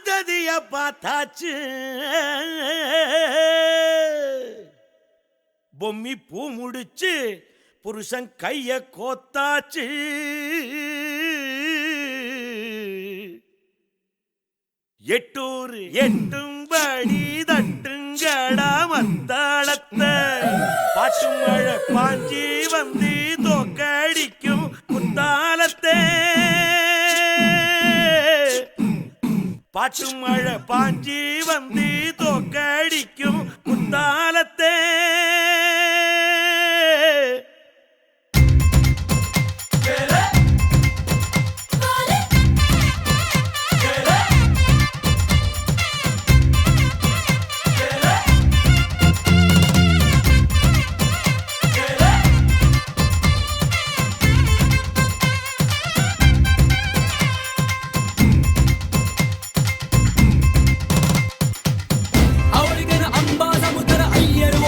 அருந்ததிய பார்த்தாச்சு பொம்மி பூ முடிச்சு புருஷன் கைய கோத்தாச்சு எட்டூர் எட்டும்படி தட்டுங்கடா மத்தாளத்தை பாட்டு மழை பாஞ்சி வந்து தோக்கடிக்கும் குத்தாலத்தை பாட்டு மழை பாஞ்சி வந்து தோக்கடிக்கும் குத்தாலத்தை ಅವಳಿಗನ ಅಂಬಾ ಸಮುದ್ರ ಅಯ್ಯರು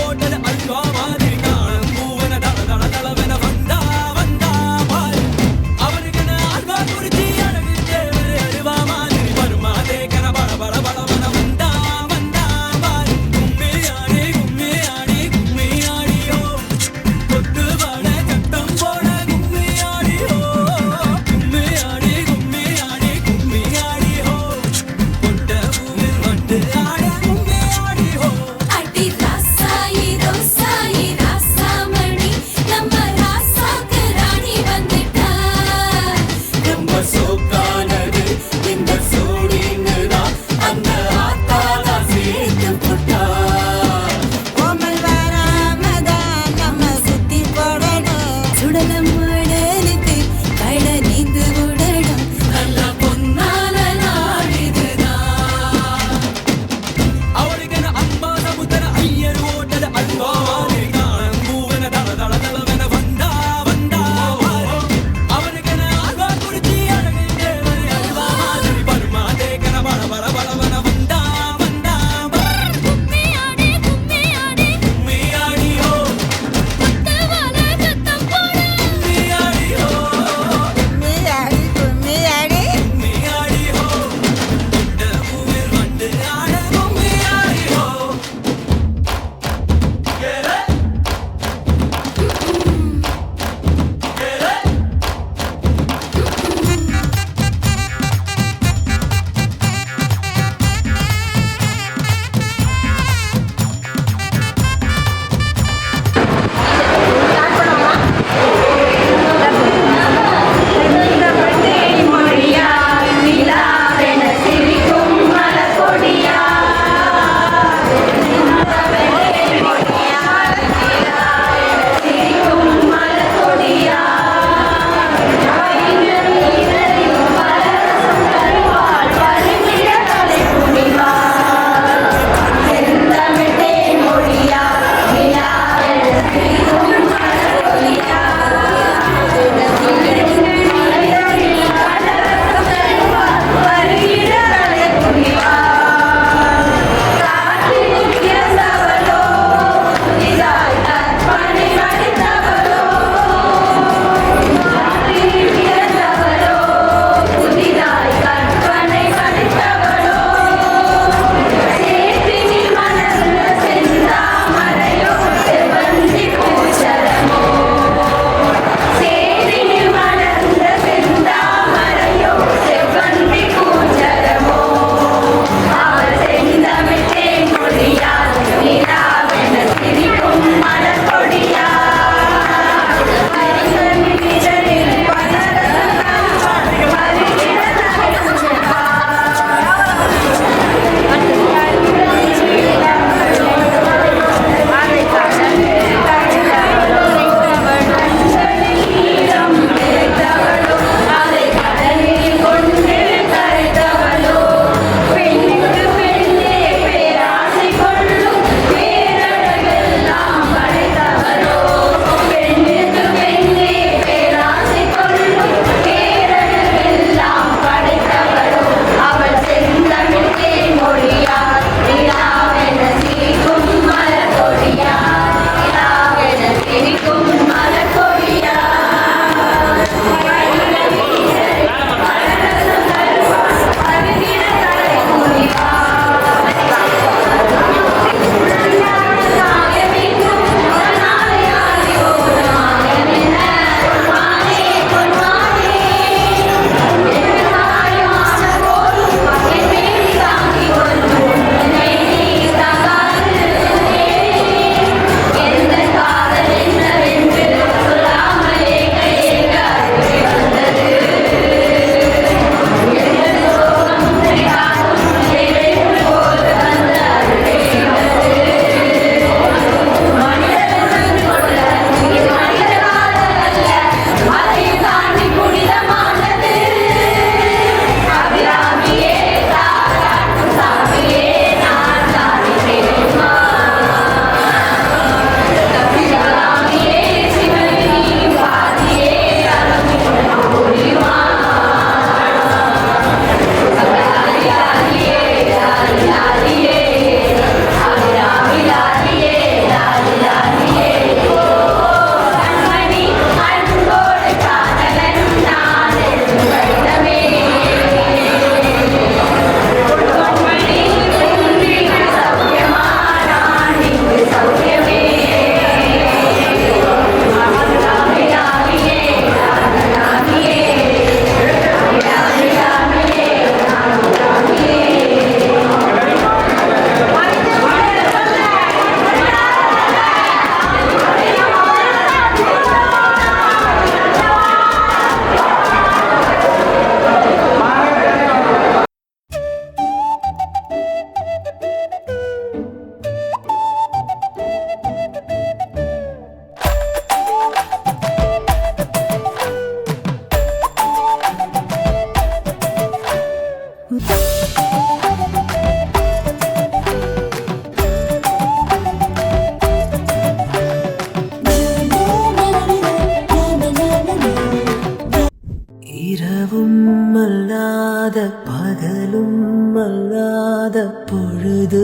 இல்லாத பகலும் அல்லாத பொழுதுகளுன்னோடு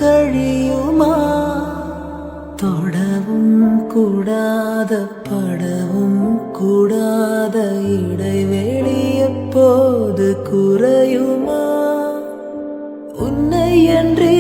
கழியுமா தொடவும் கூடாத படவும் கூடாத இடைவெளி எப்போது குறையுமா உன்னை அன்றி